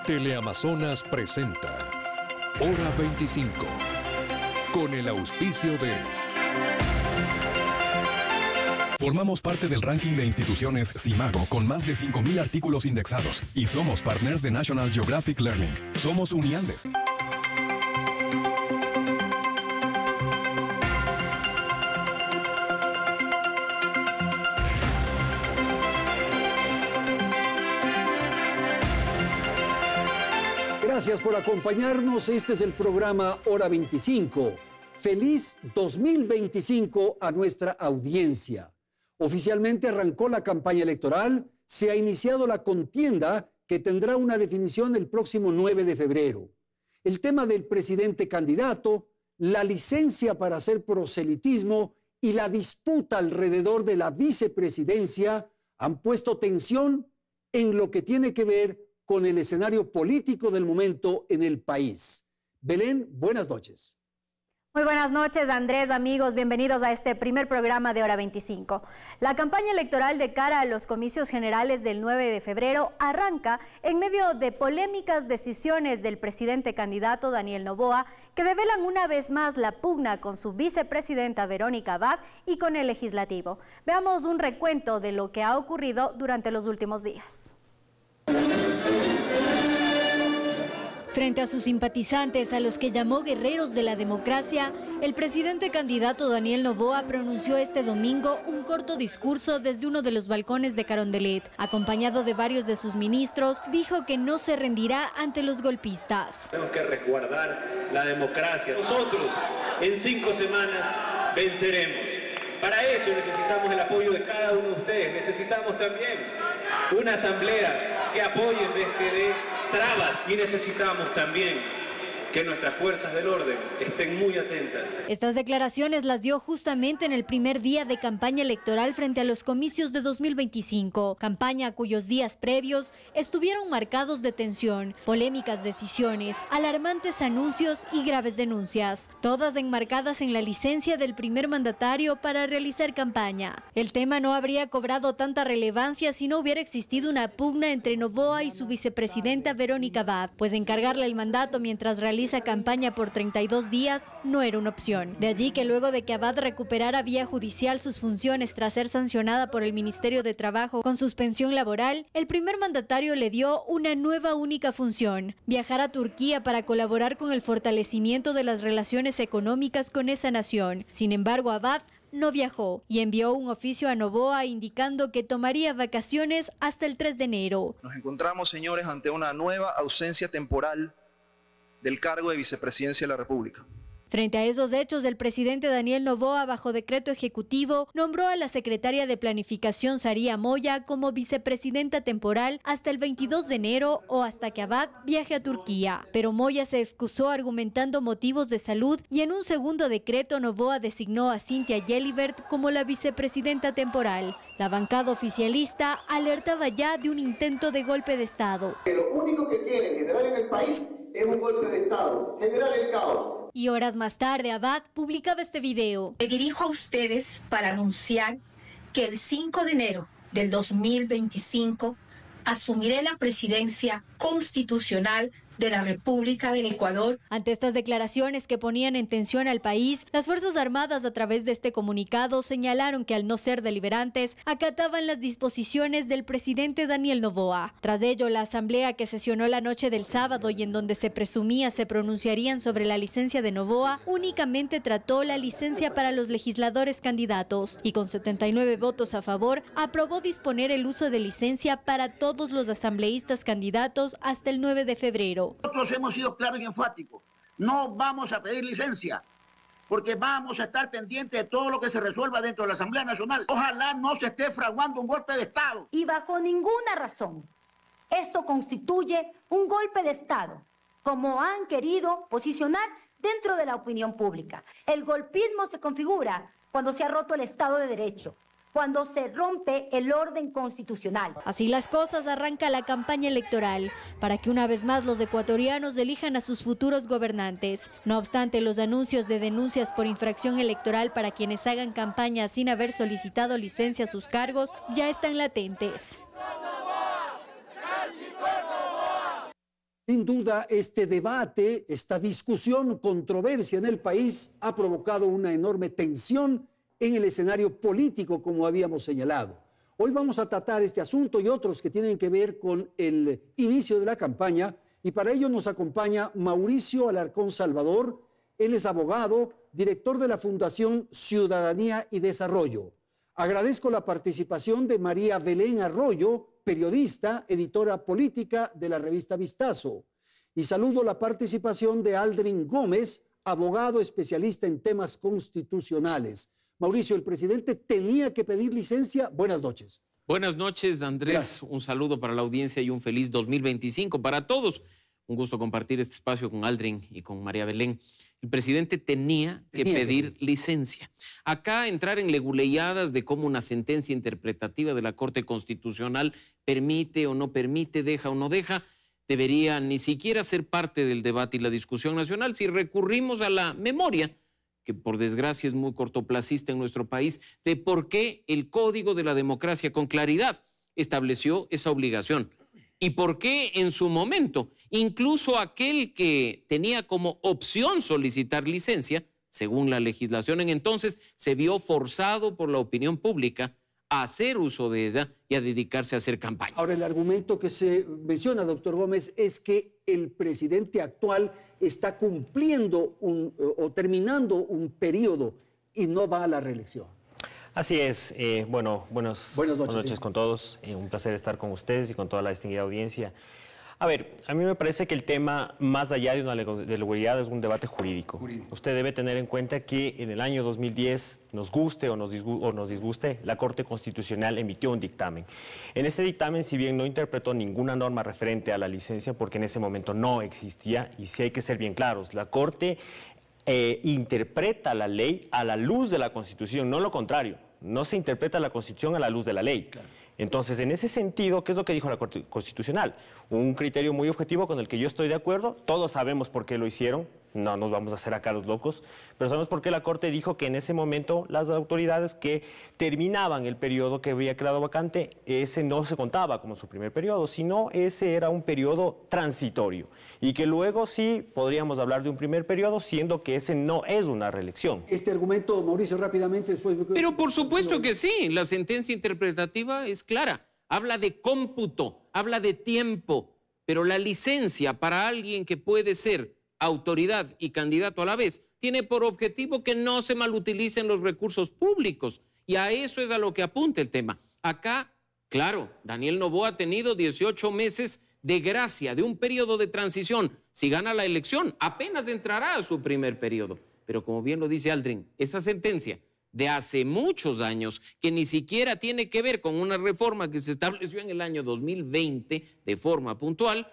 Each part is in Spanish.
Teleamazonas presenta Hora 25, con el auspicio de... Formamos parte del ranking de instituciones Simago con más de 5,000 artículos indexados y somos partners de National Geographic Learning. Somos Uniandes. Gracias por acompañarnos. Este es el programa Hora 25. Feliz 2025 a nuestra audiencia. Oficialmente arrancó la campaña electoral, se ha iniciado la contienda que tendrá una definición el próximo 9 de febrero. El tema del presidente candidato, la licencia para hacer proselitismo y la disputa alrededor de la vicepresidencia han puesto tensión en lo que tiene que ver con el escenario político del momento en el país. Belén, buenas noches. Muy buenas noches, Andrés, amigos, bienvenidos a este primer programa de Hora 25. La campaña electoral de cara a los comicios generales del 9 de febrero arranca en medio de polémicas decisiones del presidente candidato Daniel Noboa, que develan una vez más la pugna con su vicepresidenta Verónica Abad y con el legislativo. Veamos un recuento de lo que ha ocurrido durante los últimos días. Frente a sus simpatizantes, a los que llamó guerreros de la democracia, el presidente candidato Daniel Noboa pronunció este domingo un corto discurso desde uno de los balcones de Carondelet. Acompañado de varios de sus ministros, dijo que no se rendirá ante los golpistas. Tenemos que resguardar la democracia. Nosotros, en 5 semanas, venceremos. Para eso necesitamos el apoyo de cada uno de ustedes. Necesitamos también una asamblea que apoye en vez que dé trabas, y necesitamos también que nuestras fuerzas del orden estén muy atentas. Estas declaraciones las dio justamente en el primer día de campaña electoral frente a los comicios de 2025, campaña cuyos días previos estuvieron marcados de tensión, polémicas decisiones, alarmantes anuncios y graves denuncias, todas enmarcadas en la licencia del primer mandatario para realizar campaña. El tema no habría cobrado tanta relevancia si no hubiera existido una pugna entre Noboa y su vicepresidenta Verónica Abad, pues encargarle el mandato mientras realiza campaña por 32 días no era una opción. De allí que luego de que Abad recuperara vía judicial sus funciones tras ser sancionada por el Ministerio de Trabajo con suspensión laboral, el primer mandatario le dio una nueva única función: viajar a Turquía para colaborar con el fortalecimiento de las relaciones económicas con esa nación. Sin embargo, Abad no viajó y envió un oficio a Noboa indicando que tomaría vacaciones hasta el 3 de enero. Nos encontramos, señores, ante una nueva ausencia temporal del cargo de vicepresidencia de la República. Frente a esos hechos, el presidente Daniel Noboa, bajo decreto ejecutivo, nombró a la secretaria de Planificación, Saría Moya, como vicepresidenta temporal hasta el 22 de enero o hasta que Abad viaje a Turquía. Pero Moya se excusó argumentando motivos de salud y en un segundo decreto Noboa designó a Cynthia Yelibert como la vicepresidenta temporal. La bancada oficialista alertaba ya de un intento de golpe de Estado. Lo único que quieren generar en el país es un golpe de Estado, generar el caos. Y horas más tarde, Abad publicaba este video. Me dirijo a ustedes para anunciar que el 5 de enero del 2025 asumiré la presidencia constitucional de la República del Ecuador. Ante estas declaraciones que ponían en tensión al país, las Fuerzas Armadas, a través de este comunicado, señalaron que al no ser deliberantes, acataban las disposiciones del presidente Daniel Noboa. Tras ello, la asamblea que sesionó la noche del sábado y en donde se presumía se pronunciarían sobre la licencia de Noboa, únicamente trató la licencia para los legisladores candidatos y con 79 votos a favor, aprobó disponer el uso de licencia para todos los asambleístas candidatos hasta el 9 de febrero. Nosotros hemos sido claros y enfáticos. No vamos a pedir licencia, porque vamos a estar pendientes de todo lo que se resuelva dentro de la Asamblea Nacional. Ojalá no se esté fraguando un golpe de Estado. Y bajo ninguna razón eso constituye un golpe de Estado, como han querido posicionar dentro de la opinión pública. El golpismo se configura cuando se ha roto el Estado de Derecho, cuando se rompe el orden constitucional. Así las cosas, arranca la campaña electoral para que una vez más los ecuatorianos elijan a sus futuros gobernantes. No obstante, los anuncios de denuncias por infracción electoral para quienes hagan campaña sin haber solicitado licencia a sus cargos ya están latentes. Sin duda, este debate, esta discusión, controversia en el país ha provocado una enorme tensión en el escenario político, como habíamos señalado. Hoy vamos a tratar este asunto y otros que tienen que ver con el inicio de la campaña, y para ello nos acompaña Mauricio Alarcón Salvador. Él es abogado, director de la Fundación Ciudadanía y Desarrollo. Agradezco la participación de María Belén Arroyo, periodista, editora política de la revista Vistazo. Y saludo la participación de Aldrin Gómez, abogado especialista en temas constitucionales. Mauricio, el presidente tenía que pedir licencia. Buenas noches. Buenas noches, Andrés. Gracias. Un saludo para la audiencia y un feliz 2025 para todos. Un gusto compartir este espacio con Aldrin y con María Belén. El presidente tenía que pedir licencia. Acá entrar en leguleyadas de cómo una sentencia interpretativa de la Corte Constitucional permite o no permite, deja o no deja, debería ni siquiera ser parte del debate y la discusión nacional. Si recurrimos a la memoria, que por desgracia es muy cortoplacista en nuestro país, de por qué el Código de la Democracia con claridad estableció esa obligación. Y por qué en su momento, incluso aquel que tenía como opción solicitar licencia, según la legislación en entonces, se vio forzado por la opinión pública a hacer uso de ella y a dedicarse a hacer campaña. Ahora, el argumento que se menciona, doctor Gómez, es que el presidente actual está cumpliendo o terminando un periodo y no va a la reelección. Así es. Buenas noches con todos. Un placer estar con ustedes y con toda la distinguida audiencia. A ver, a mí me parece que el tema, más allá de una legalidad, es un debate jurídico. Usted debe tener en cuenta que en el año 2010, nos guste o nos disguste, la Corte Constitucional emitió un dictamen. En ese dictamen, si bien no interpretó ninguna norma referente a la licencia, porque en ese momento no existía, y sí hay que ser bien claros, la Corte interpreta la ley a la luz de la Constitución, no lo contrario. No se interpreta la Constitución a la luz de la ley. Claro. Entonces, en ese sentido, ¿qué es lo que dijo la Corte Constitucional? Un criterio muy objetivo con el que yo estoy de acuerdo. Todos sabemos por qué lo hicieron. No nos vamos a hacer acá los locos. Pero sabemos por qué la Corte dijo que en ese momento las autoridades que terminaban el periodo que había quedado vacante, ese no se contaba como su primer periodo, sino ese era un periodo transitorio. Y que luego sí podríamos hablar de un primer periodo, siendo que ese no es una reelección. Este argumento, Mauricio, rápidamente después... Pero por supuesto que sí. La sentencia interpretativa es clara. Habla de cómputo, habla de tiempo. Pero la licencia para alguien que puede ser autoridad y candidato a la vez, tiene por objetivo que no se malutilicen los recursos públicos. Y a eso es a lo que apunta el tema. Acá, claro, Daniel Noboa ha tenido 18 meses de gracia, de un periodo de transición. Si gana la elección, apenas entrará a su primer periodo. Pero como bien lo dice Aldrin, esa sentencia de hace muchos años, que ni siquiera tiene que ver con una reforma que se estableció en el año 2020 de forma puntual,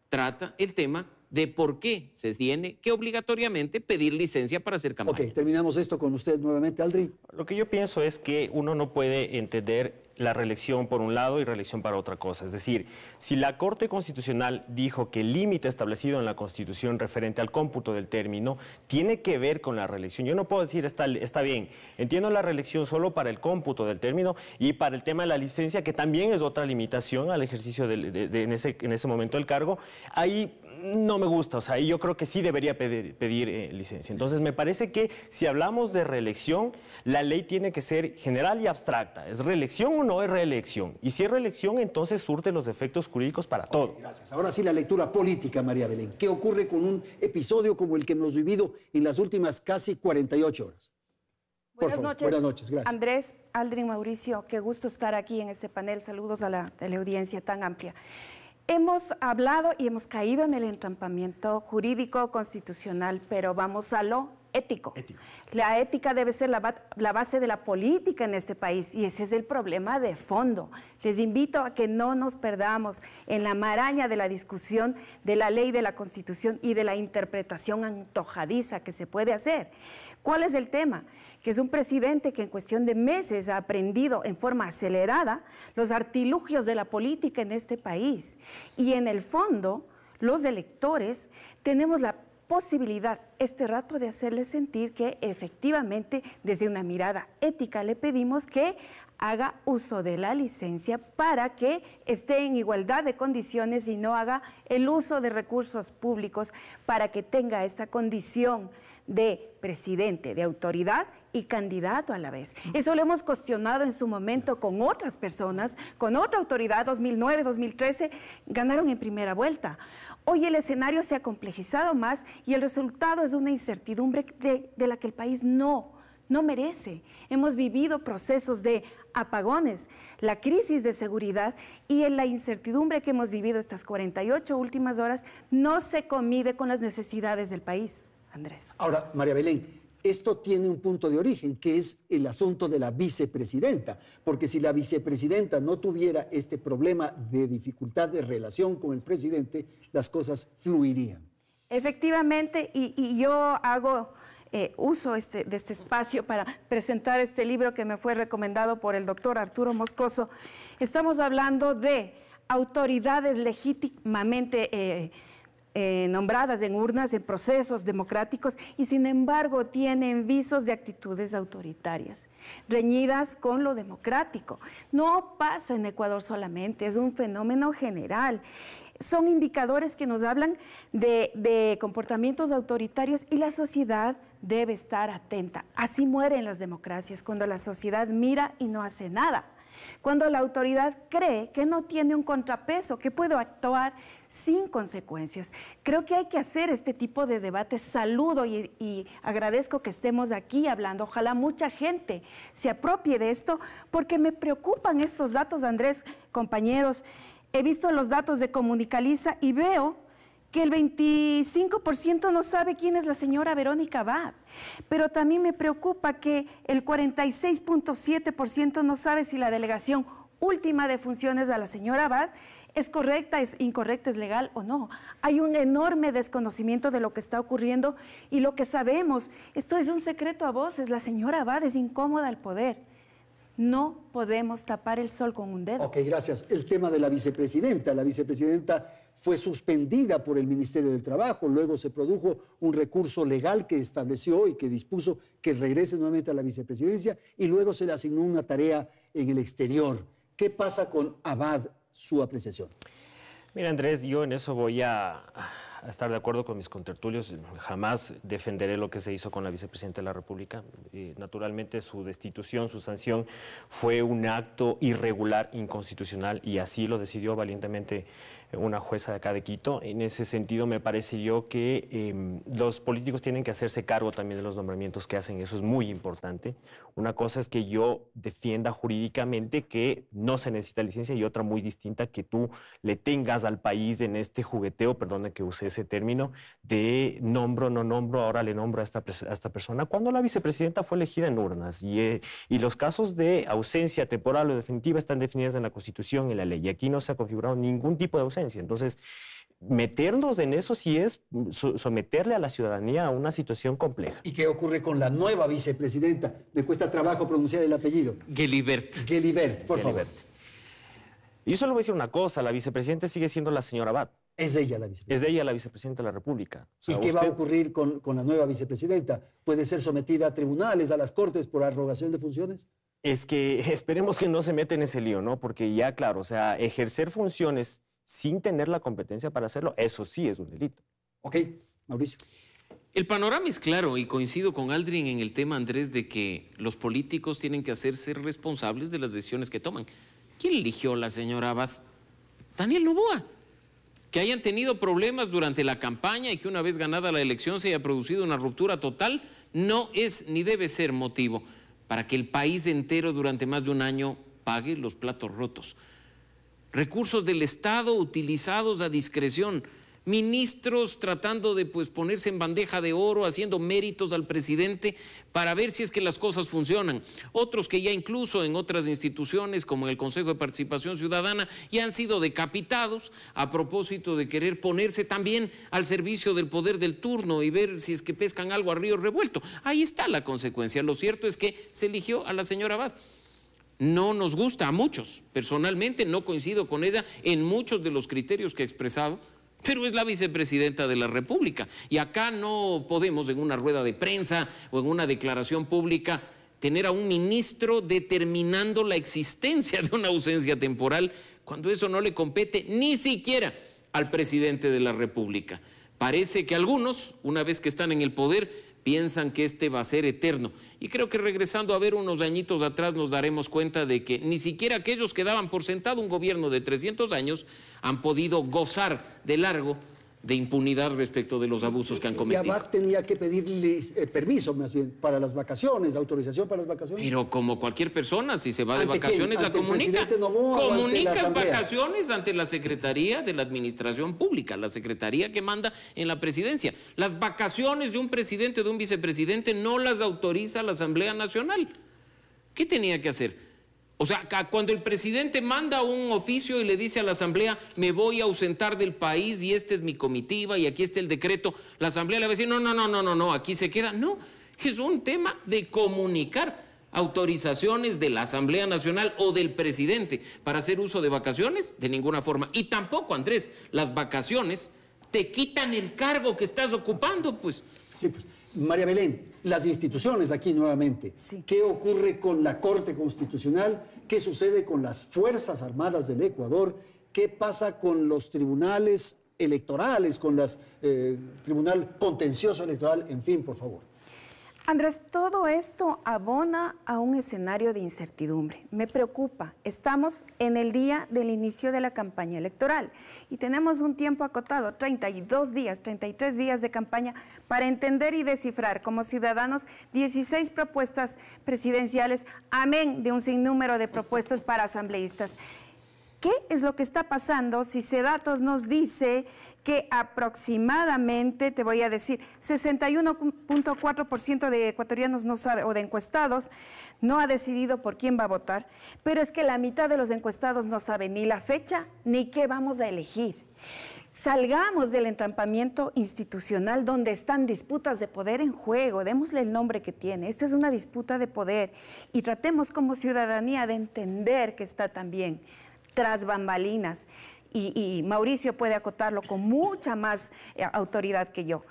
trata el tema de por qué se tiene que obligatoriamente pedir licencia para hacer campaña. Ok, terminamos esto con usted nuevamente, Aldrin. Lo que yo pienso es que uno no puede entender la reelección por un lado y reelección para otra cosa. Es decir, si la Corte Constitucional dijo que el límite establecido en la Constitución referente al cómputo del término tiene que ver con la reelección, yo no puedo decir está bien, entiendo la reelección solo para el cómputo del término y para el tema de la licencia, que también es otra limitación al ejercicio en ese momento del cargo. Ahí no me gusta, o sea, yo creo que sí debería pedir licencia. Entonces, me parece que si hablamos de reelección, la ley tiene que ser general y abstracta. ¿Es reelección o no es reelección? Y si es reelección, entonces surte los efectos jurídicos para todo. Gracias. Ahora sí, la lectura política, María Belén. ¿Qué ocurre con un episodio como el que hemos vivido en las últimas casi 48 horas? Buenas noches. Buenas noches, gracias. Andrés, Aldrin, Mauricio, qué gusto estar aquí en este panel. Saludos a la teleaudiencia tan amplia. Hemos hablado y hemos caído en el entrampamiento jurídico constitucional, pero vamos a lo ético. La ética debe ser la base de la política en este país y ese es el problema de fondo. Les invito a que no nos perdamos en la maraña de la discusión de la ley, de la Constitución y de la interpretación antojadiza que se puede hacer. ¿Cuál es el tema? Que es un presidente que en cuestión de meses ha aprendido en forma acelerada los artilugios de la política en este país. Y en el fondo, los electores tenemos la posibilidad este rato de hacerle sentir que efectivamente desde una mirada ética le pedimos que haga uso de la licencia para que esté en igualdad de condiciones y no haga el uso de recursos públicos para que tenga esta condición de presidente, de autoridad y candidato a la vez. Eso lo hemos cuestionado en su momento con otras personas, con otra autoridad, 2009, 2013, ganaron en primera vuelta. Hoy el escenario se ha complejizado más y el resultado es una incertidumbre de la que el país no merece. Hemos vivido procesos de apagones, la crisis de seguridad y en la incertidumbre que hemos vivido estas 48 últimas horas no se comide con las necesidades del país, Andrés. Ahora, María Belén, esto tiene un punto de origen, que es el asunto de la vicepresidenta, porque si la vicepresidenta no tuviera este problema de dificultad de relación con el presidente, las cosas fluirían. Efectivamente, y yo hago uso de este espacio para presentar este libro que me fue recomendado por el doctor Arturo Moscoso. Estamos hablando de autoridades legítimamente nombradas en urnas, en procesos democráticos, y sin embargo tienen visos de actitudes autoritarias, reñidas con lo democrático. No pasa en Ecuador solamente, es un fenómeno general. Son indicadores que nos hablan de comportamientos autoritarios y la sociedad debe estar atenta. Así mueren las democracias, cuando la sociedad mira y no hace nada. Cuando la autoridad cree que no tiene un contrapeso, que puede actuar sin consecuencias. Creo que hay que hacer este tipo de debates. Saludo y agradezco que estemos aquí hablando. Ojalá mucha gente se apropie de esto, porque me preocupan estos datos, Andrés, compañeros. He visto los datos de Comunicaliza y veo que el 25% no sabe quién es la señora Verónica Abad, pero también me preocupa que el 46.7% no sabe si la delegación última de funciones a la señora Abad es correcta, es incorrecta, es legal o no. Hay un enorme desconocimiento de lo que está ocurriendo y lo que sabemos, esto es un secreto a voces, la señora Abad es incómoda al poder. No podemos tapar el sol con un dedo. Ok, gracias. El tema de la vicepresidenta. La vicepresidenta fue suspendida por el Ministerio del Trabajo, luego se produjo un recurso legal que estableció y que dispuso que regrese nuevamente a la vicepresidencia y luego se le asignó una tarea en el exterior. ¿Qué pasa con Abad, su apreciación? Mira, Andrés, yo en eso voy a estar de acuerdo con mis contertulios. Jamás defenderé lo que se hizo con la vicepresidenta de la República. Naturalmente, su destitución, su sanción, fue un acto irregular, inconstitucional, y así lo decidió valientemente una jueza de acá de Quito. En ese sentido, me parece yo que los políticos tienen que hacerse cargo también de los nombramientos que hacen. Eso es muy importante. Una cosa es que yo defienda jurídicamente que no se necesita licencia, y otra muy distinta, que tú le tengas al país en este jugueteo, perdone que use ese término, de nombro, no nombro, ahora le nombro a esta persona, cuando la vicepresidenta fue elegida en urnas. Y los casos de ausencia temporal o definitiva están definidos en la Constitución y en la ley. Y aquí no se ha configurado ningún tipo de ausencia. Entonces, meternos en eso sí es someterle a la ciudadanía a una situación compleja. ¿Y qué ocurre con la nueva vicepresidenta? Me cuesta trabajo pronunciar el apellido. Gelibert. Gelibert, por favor. Y yo solo voy a decir una cosa, la vicepresidenta sigue siendo la señora Abad. Es ella la vicepresidenta. Es ella la vicepresidenta de la República. O sea, ¿y qué va a ocurrir con la nueva vicepresidenta? ¿Puede ser sometida a tribunales, a las cortes por arrogación de funciones? Es que esperemos que no se meta en ese lío, ¿no? Porque ya, claro, o sea, ejercer funciones sin tener la competencia para hacerlo, eso sí es un delito. Ok, Mauricio. El panorama es claro y coincido con Aldrin en el tema, Andrés, de que los políticos tienen que hacerse responsables de las decisiones que toman. ¿Quién eligió a la señora Abad? Daniel Noboa. Que hayan tenido problemas durante la campaña y que una vez ganada la elección se haya producido una ruptura total, no es ni debe ser motivo para que el país entero durante más de un año pague los platos rotos. Recursos del Estado utilizados a discreción, ministros tratando de ponerse en bandeja de oro, haciendo méritos al presidente para ver si es que las cosas funcionan. Otros que ya incluso en otras instituciones, como en el Consejo de Participación Ciudadana, ya han sido decapitados a propósito de querer ponerse también al servicio del poder del turno y ver si es que pescan algo a río revuelto. Ahí está la consecuencia. Lo cierto es que se eligió a la señora Abad. No nos gusta a muchos. Personalmente no coincido con ella en muchos de los criterios que ha expresado, pero es la vicepresidenta de la República. Y acá no podemos, en una rueda de prensa o en una declaración pública, tener a un ministro determinando la existencia de una ausencia temporal cuando eso no le compete ni siquiera al presidente de la República. Parece que algunos, una vez que están en el poder, piensan que este va a ser eterno. Y creo que regresando a ver unos añitos atrás nos daremos cuenta de que ni siquiera aquellos que daban por sentado un gobierno de 300 años han podido gozar de largo de impunidad respecto de los abusos que han cometido. Y Abad tenía que pedirles permiso, más bien, para las vacaciones, autorización para las vacaciones. Pero como cualquier persona, si se va de vacaciones, la comunica. Noboa, comunicas vacaciones ante la Secretaría de la Administración Pública, la Secretaría que manda en la Presidencia. Las vacaciones de un presidente o de un vicepresidente no las autoriza la Asamblea Nacional. ¿Qué tenía que hacer? O sea, cuando el presidente manda un oficio y le dice a la Asamblea, me voy a ausentar del país y esta es mi comitiva y aquí está el decreto, la Asamblea le va a decir, no, aquí se queda. No, es un tema de comunicar autorizaciones de la Asamblea Nacional o del presidente para hacer uso de vacaciones, de ninguna forma. Y tampoco, Andrés, las vacaciones te quitan el cargo que estás ocupando, pues. Sí, pues. María Belén, las instituciones aquí nuevamente. Sí. ¿Qué ocurre con la Corte Constitucional? ¿Qué sucede con las Fuerzas Armadas del Ecuador? ¿Qué pasa con los tribunales electorales, con el Tribunal Contencioso Electoral? En fin, por favor. Andrés, todo esto abona a un escenario de incertidumbre. Me preocupa. Estamos en el día del inicio de la campaña electoral y tenemos un tiempo acotado, 32 días, 33 días de campaña para entender y descifrar como ciudadanos 16 propuestas presidenciales, amén de un sinnúmero de propuestas para asambleístas. ¿Qué es lo que está pasando si Sedatos nos dice que aproximadamente, te voy a decir, 61.4% de ecuatorianos no sabe, o de encuestados, no ha decidido por quién va a votar, pero es que la mitad de los encuestados no sabe ni la fecha ni qué vamos a elegir? Salgamos del entrampamiento institucional donde están disputas de poder en juego, démosle el nombre que tiene. Esta es una disputa de poder y tratemos como ciudadanía de entender que está también tras bambalinas, y Mauricio puede acotarlo con mucha más autoridad que yo.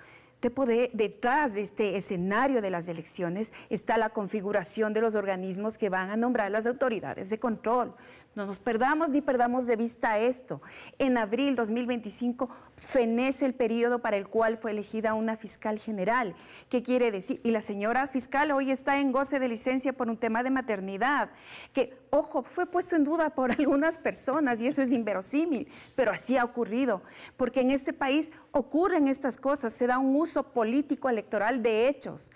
Detrás de este escenario de las elecciones está la configuración de los organismos que van a nombrar las autoridades de control. No nos perdamos ni perdamos de vista esto. En abril 2025 fenece el periodo para el cual fue elegida una fiscal general. ¿Qué quiere decir? Y la señora fiscal hoy está en goce de licencia por un tema de maternidad, que, ojo, fue puesto en duda por algunas personas y eso es inverosímil, pero así ha ocurrido, porque en este país ocurren estas cosas, se da un uso político electoral de hechos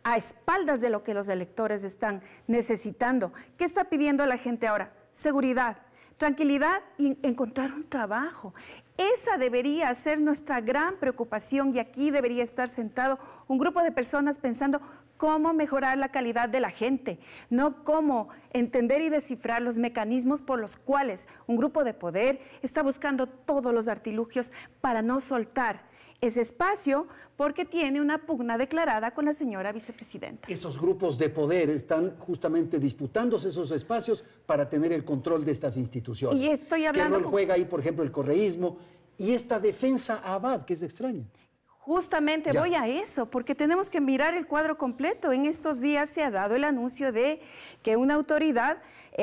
a espaldas de lo que los electores están necesitando. ¿Qué está pidiendo la gente ahora? Seguridad, tranquilidad y encontrar un trabajo. Esa debería ser nuestra gran preocupación y aquí debería estar sentado un grupo de personas pensando cómo mejorar la calidad de la gente, no cómo entender y descifrar los mecanismos por los cuales un grupo de poder está buscando todos los artilugios para no soltar ese espacio porque tiene una pugna declarada con la señora vicepresidenta. Esos grupos de poder están justamente disputándose esos espacios para tener el control de estas instituciones. Y estoy hablando... ¿Qué rol juega ahí, por ejemplo, el correísmo y esta defensa a Abad, que es extraña? Justamente voy a eso, porque tenemos que mirar el cuadro completo. En estos días se ha dado el anuncio de que una autoridad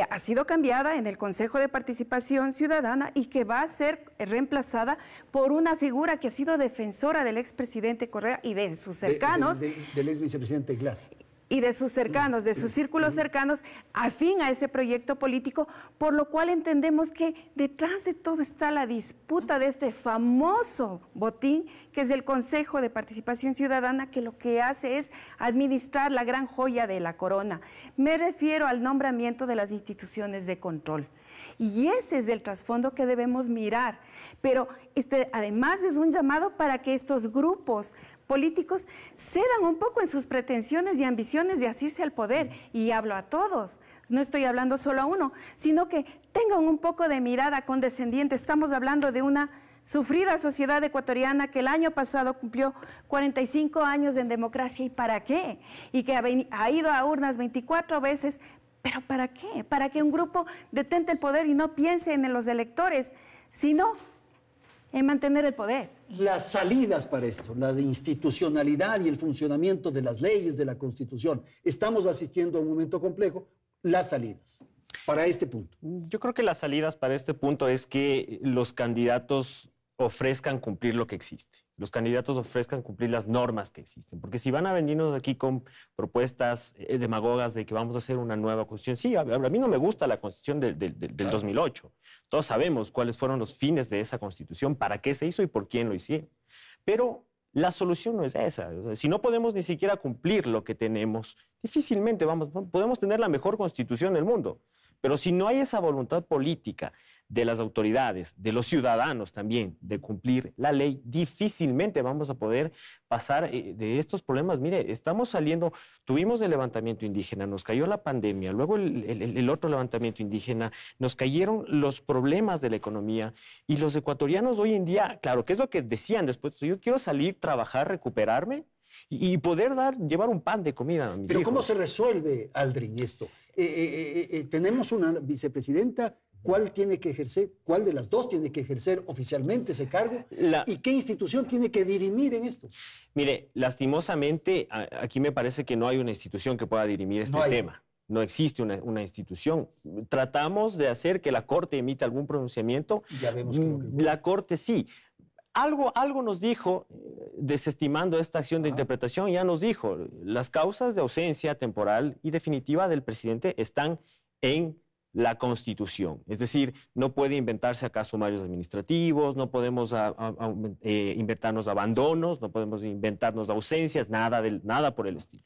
ha sido cambiada en el Consejo de Participación Ciudadana y que va a ser reemplazada por una figura que ha sido defensora del expresidente Correa y de sus cercanos. Del ex vicepresidente Glass. Y de sus cercanos, de sus círculos cercanos, afín a ese proyecto político, por lo cual entendemos que detrás de todo está la disputa de este famoso botín, que es el Consejo de Participación Ciudadana, que lo que hace es administrar la gran joya de la corona. Me refiero al nombramiento de las instituciones de control. Y ese es el trasfondo que debemos mirar. Pero además es un llamado para que estos grupos políticos cedan un poco en sus pretensiones y ambiciones de asirse al poder. Y hablo a todos, no estoy hablando solo a uno, sino que tengan un poco de mirada condescendiente. Estamos hablando de una sufrida sociedad ecuatoriana que el año pasado cumplió 45 años en democracia. ¿Y para qué? Y que ha ido a urnas 24 veces. ¿Pero para qué? Para que un grupo detente el poder y no piense en los electores, sino en mantener el poder. Las salidas para esto, la de institucionalidad y el funcionamiento de las leyes, de la Constitución. Estamos asistiendo a un momento complejo. Las salidas para este punto. Yo creo que las salidas para este punto es que los candidatos ofrezcan cumplir lo que existe. Los candidatos ofrezcan cumplir las normas que existen. Porque si van a venirnos aquí con propuestas demagogas de que vamos a hacer una nueva constitución, sí, a mí no me gusta la constitución del 2008. Todos sabemos cuáles fueron los fines de esa constitución, para qué se hizo y por quién lo hicieron. Pero la solución no es esa. O sea, si no podemos ni siquiera cumplir lo que tenemos, difícilmente podemos tener la mejor constitución del mundo. Pero si no hay esa voluntad política de las autoridades, de los ciudadanos también, de cumplir la ley, difícilmente vamos a poder pasar de estos problemas. Mire, estamos saliendo, tuvimos el levantamiento indígena, nos cayó la pandemia, luego el otro levantamiento indígena, nos cayeron los problemas de la economía y los ecuatorianos hoy en día, claro, ¿qué es lo que decían después? Yo quiero salir, trabajar, recuperarme y poder llevar un pan de comida a mis hijos. Pero ¿cómo se resuelve, Aldrin, esto? Tenemos una vicepresidenta. ¿Cuál tiene que ejercer? ¿Cuál de las dos tiene que ejercer oficialmente ese cargo? ¿Y qué institución tiene que dirimir en esto? Mire, lastimosamente, aquí me parece que no hay una institución que pueda dirimir este tema. No existe una institución. Tratamos de hacer que la Corte emita algún pronunciamiento. Ya vemos que la Corte sí. Algo nos dijo, desestimando esta acción de interpretación, ya nos dijo, las causas de ausencia temporal y definitiva del presidente están en la Constitución. Es decir, no puede inventarse acá sumarios administrativos, no podemos inventarnos abandonos, no podemos inventarnos ausencias, nada por el estilo.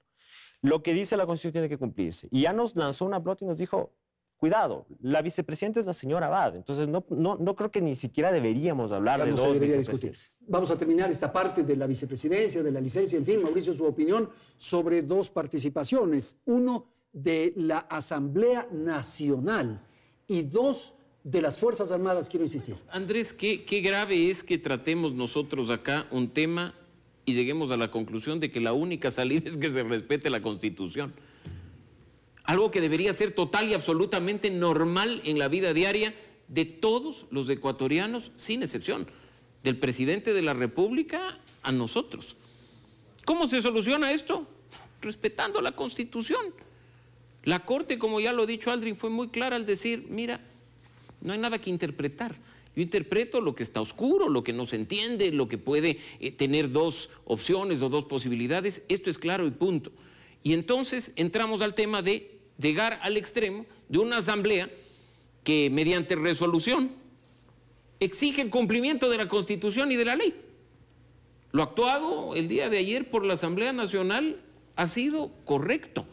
Lo que dice la Constitución tiene que cumplirse. Y ya nos lanzó una pelota y nos dijo, cuidado, la vicepresidenta es la señora Abad, entonces no creo que ni siquiera deberíamos hablar de dos vicepresidentes. Vamos a terminar esta parte de la vicepresidencia, de la licencia, en fin, Mauricio, su opinión sobre dos participaciones. Uno, de la Asamblea Nacional y dos, de las Fuerzas Armadas, quiero insistir. Andrés, qué grave es que tratemos nosotros acá un tema y lleguemos a la conclusión de que la única salida es que se respete la Constitución. Algo que debería ser total y absolutamente normal en la vida diaria de todos los ecuatorianos, sin excepción, del presidente de la República a nosotros. ¿Cómo se soluciona esto? Respetando la Constitución. La Corte, como ya lo ha dicho Aldrin, fue muy clara al decir, mira, no hay nada que interpretar. Yo interpreto lo que está oscuro, lo que no se entiende, lo que puede tener dos opciones o dos posibilidades. Esto es claro y punto. Y entonces entramos al tema de llegar al extremo de una asamblea que mediante resolución exige el cumplimiento de la Constitución y de la ley. Lo actuado el día de ayer por la Asamblea Nacional ha sido correcto.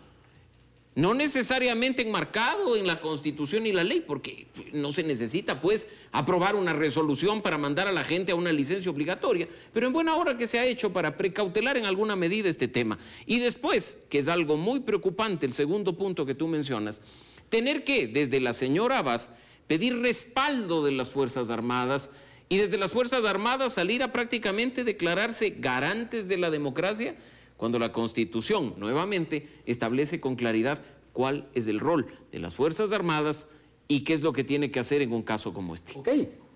No necesariamente enmarcado en la Constitución y la ley, porque no se necesita, pues, aprobar una resolución para mandar a la gente a una licencia obligatoria, pero en buena hora que se ha hecho para precautelar en alguna medida este tema. Y después, que es algo muy preocupante, el segundo punto que tú mencionas, tener que, desde la señora Abad, pedir respaldo de las Fuerzas Armadas y desde las Fuerzas Armadas salir a prácticamente declararse garantes de la democracia, cuando la Constitución, nuevamente, establece con claridad cuál es el rol de las Fuerzas Armadas y qué es lo que tiene que hacer en un caso como este. Ok,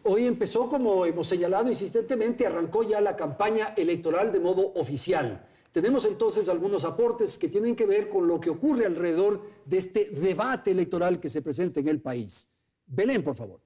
hoy empezó, como hemos señalado insistentemente, arrancó ya la campaña electoral de modo oficial. Tenemos entonces algunos aportes que tienen que ver con lo que ocurre alrededor de este debate electoral que se presenta en el país. Belén, por favor.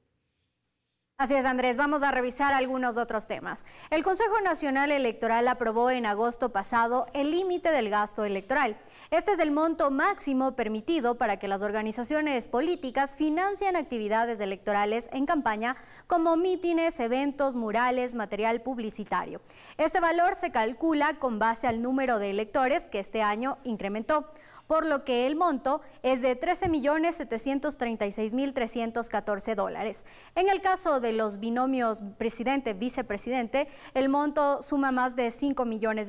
Así es, Andrés. Vamos a revisar algunos otros temas. El Consejo Nacional Electoral aprobó en agosto pasado el límite del gasto electoral. Este es el monto máximo permitido para que las organizaciones políticas financien actividades electorales en campaña como mítines, eventos, murales, material publicitario. Este valor se calcula con base al número de electores que este año incrementó, por lo que el monto es de $13.736.314. En el caso de los binomios presidente-vicepresidente, el monto suma más de $5 millones.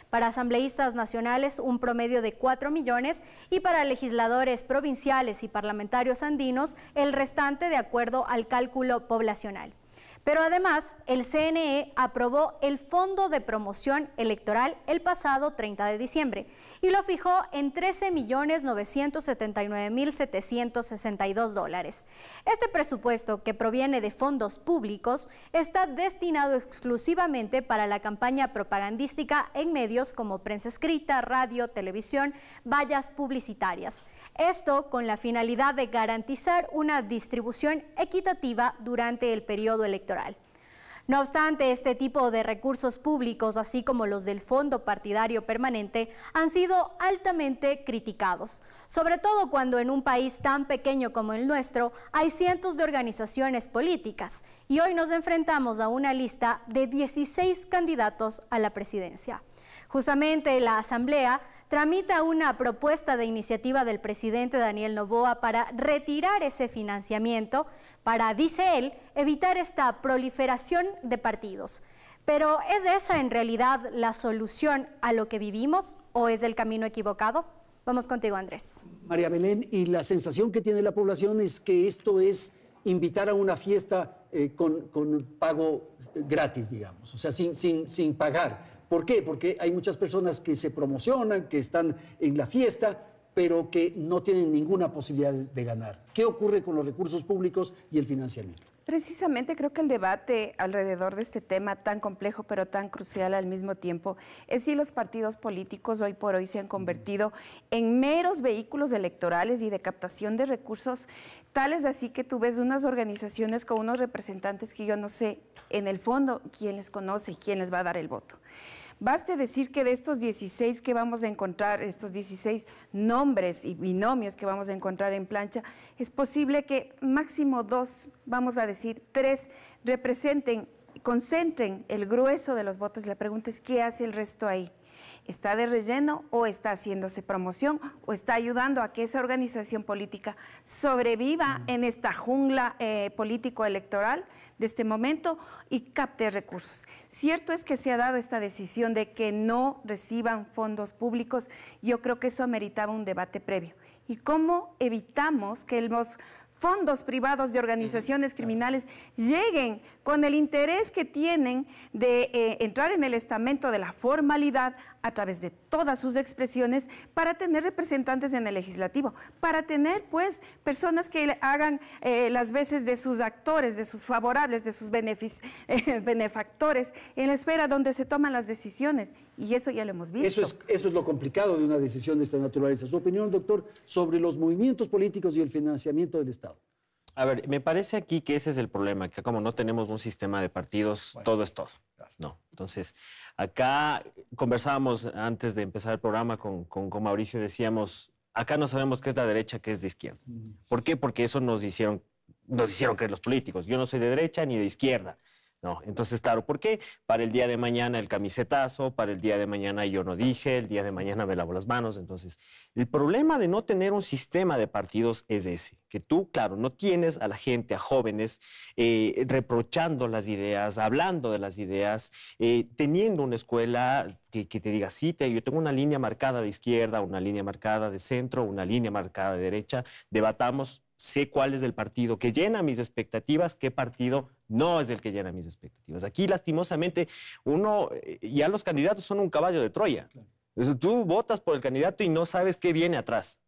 Para asambleístas nacionales, un promedio de 4 millones, y para legisladores provinciales y parlamentarios andinos, el restante de acuerdo al cálculo poblacional. Pero además, el CNE aprobó el Fondo de Promoción Electoral el pasado 30 de diciembre y lo fijó en $13.979.762. Este presupuesto, que proviene de fondos públicos, está destinado exclusivamente para la campaña propagandística en medios como prensa escrita, radio, televisión, vallas publicitarias. Esto con la finalidad de garantizar una distribución equitativa durante el periodo electoral. No obstante, este tipo de recursos públicos, así como los del Fondo Partidario Permanente, han sido altamente criticados, sobre todo cuando en un país tan pequeño como el nuestro hay cientos de organizaciones políticas y hoy nos enfrentamos a una lista de 16 candidatos a la presidencia. Justamente la Asamblea tramita una propuesta de iniciativa del presidente Daniel Noboa para retirar ese financiamiento, para, dice él, evitar esta proliferación de partidos. Pero ¿es esa en realidad la solución a lo que vivimos o es el camino equivocado? Vamos contigo, Andrés. María Belén, y la sensación que tiene la población es que esto es invitar a una fiesta con pago gratis, digamos, o sea, sin pagar. ¿Por qué? Porque hay muchas personas que se promocionan, que están en la fiesta, pero que no tienen ninguna posibilidad de ganar. ¿Qué ocurre con los recursos públicos y el financiamiento? Precisamente creo que el debate alrededor de este tema tan complejo pero tan crucial al mismo tiempo es si los partidos políticos hoy por hoy se han convertido en meros vehículos electorales y de captación de recursos, tales así que tú ves unas organizaciones con unos representantes que yo no sé en el fondo quién les conoce y quién les va a dar el voto. Baste decir que de estos 16 que vamos a encontrar, estos 16 nombres y binomios que vamos a encontrar en plancha, es posible que máximo 2, vamos a decir 3, representen, concentren el grueso de los votos. La pregunta es, ¿qué hace el resto ahí? ¿Está de relleno o está haciéndose promoción o está ayudando a que esa organización política sobreviva en esta jungla político-electoral de este momento y capte recursos? Cierto es que se ha dado esta decisión de que no reciban fondos públicos. Yo creo que eso ameritaba un debate previo. ¿Y cómo evitamos que los fondos privados de organizaciones criminales lleguen con el interés que tienen de entrar en el estamento de la formalidad a través de todas sus expresiones para tener representantes en el legislativo, para tener pues personas que hagan las veces de sus actores, de sus favorables, de sus benefactores en la esfera donde se toman las decisiones? Y eso ya lo hemos visto. Eso es lo complicado de una decisión de esta naturaleza. Su opinión, doctor, sobre los movimientos políticos y el financiamiento del Estado. A ver, me parece aquí que ese es el problema, que como no tenemos un sistema de partidos, bueno, todo es todo. Claro. No. Entonces, acá conversábamos antes de empezar el programa con Mauricio y decíamos, acá no sabemos qué es la derecha, qué es de izquierda. ¿Por qué? Porque eso nos hicieron creer los políticos. Yo no soy de derecha ni de izquierda. No, entonces, claro, ¿por qué? Para el día de mañana el camisetazo, para el día de mañana yo no dije, el día de mañana me lavo las manos. Entonces, el problema de no tener un sistema de partidos es ese, que tú, claro, no tienes a la gente, a jóvenes, reprochando las ideas, hablando de las ideas, teniendo una escuela que te diga, sí, yo tengo una línea marcada de izquierda, una línea marcada de centro, una línea marcada de derecha, debatamos, sé cuál es el partido que llena mis expectativas, qué partido no es el que llena mis expectativas. Aquí, lastimosamente, ya los candidatos son un caballo de Troya. Claro. Tú votas por el candidato y no sabes qué viene atrás.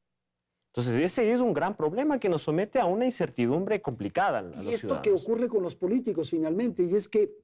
Entonces, ese es un gran problema que nos somete a una incertidumbre complicada a los ciudadanos. Y esto que ocurre con los políticos, finalmente, y es que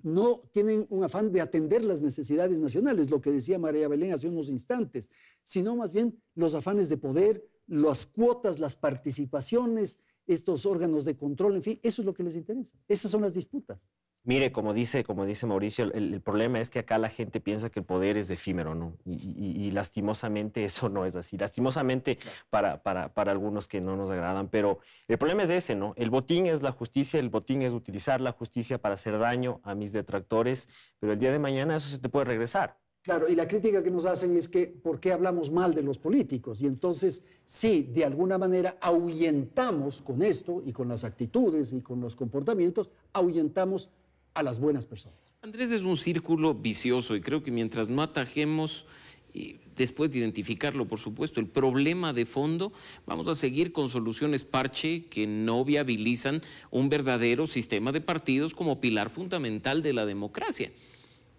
no tienen un afán de atender las necesidades nacionales, lo que decía María Belén hace unos instantes, sino más bien los afanes de poder, las cuotas, las participaciones, estos órganos de control, en fin, eso es lo que les interesa. Esas son las disputas. Mire, como dice Mauricio, el problema es que acá la gente piensa que el poder es efímero, ¿no? Y lastimosamente eso no es así. Lastimosamente para algunos que no nos agradan, pero el problema es ese, ¿no? El botín es la justicia, el botín es utilizar la justicia para hacer daño a mis detractores, pero el día de mañana eso se te puede regresar. Claro, y la crítica que nos hacen es que ¿por qué hablamos mal de los políticos? Y entonces, sí, de alguna manera ahuyentamos con esto y con las actitudes y con los comportamientos, ahuyentamos a las buenas personas. Andrés, es un círculo vicioso y creo que mientras no atajemos y después de identificarlo, por supuesto, el problema de fondo, vamos a seguir con soluciones parche que no viabilizan un verdadero sistema de partidos como pilar fundamental de la democracia.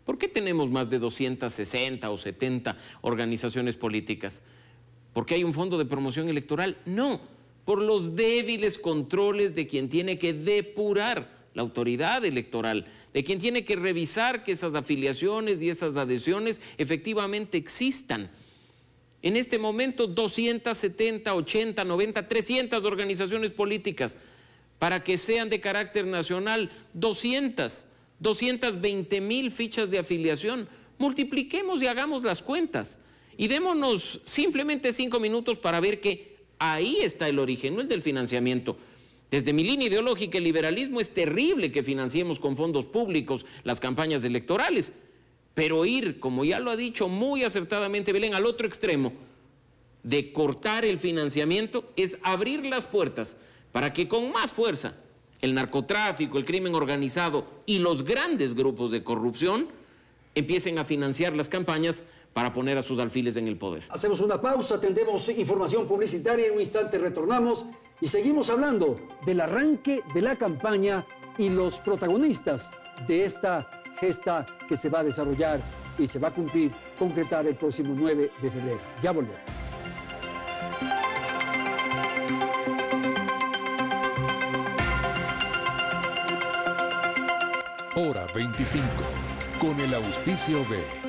¿Por qué tenemos más de 260 o 70 organizaciones políticas? ¿Por qué hay un fondo de promoción electoral? No, por los débiles controles de quien tiene que depurar la autoridad electoral, de quien tiene que revisar que esas afiliaciones y esas adhesiones efectivamente existan. En este momento 270, 80, 90, 300 organizaciones políticas. Para que sean de carácter nacional, 220,000 fichas de afiliación. Multipliquemos y hagamos las cuentas. Y démonos simplemente 5 minutos para ver que ahí está el origen, no el del financiamiento. Desde mi línea ideológica, el liberalismo es terrible que financiemos con fondos públicos las campañas electorales, pero ir, como ya lo ha dicho muy acertadamente Belén, al otro extremo de cortar el financiamiento es abrir las puertas para que con más fuerza el narcotráfico, el crimen organizado y los grandes grupos de corrupción empiecen a financiar las campañas para poner a sus alfiles en el poder. Hacemos una pausa, atendemos información publicitaria, en un instante retornamos y seguimos hablando del arranque de la campaña y los protagonistas de esta gesta que se va a desarrollar y se va a concretar el próximo 9 de febrero. Ya volvemos. Hora 25, con el auspicio de...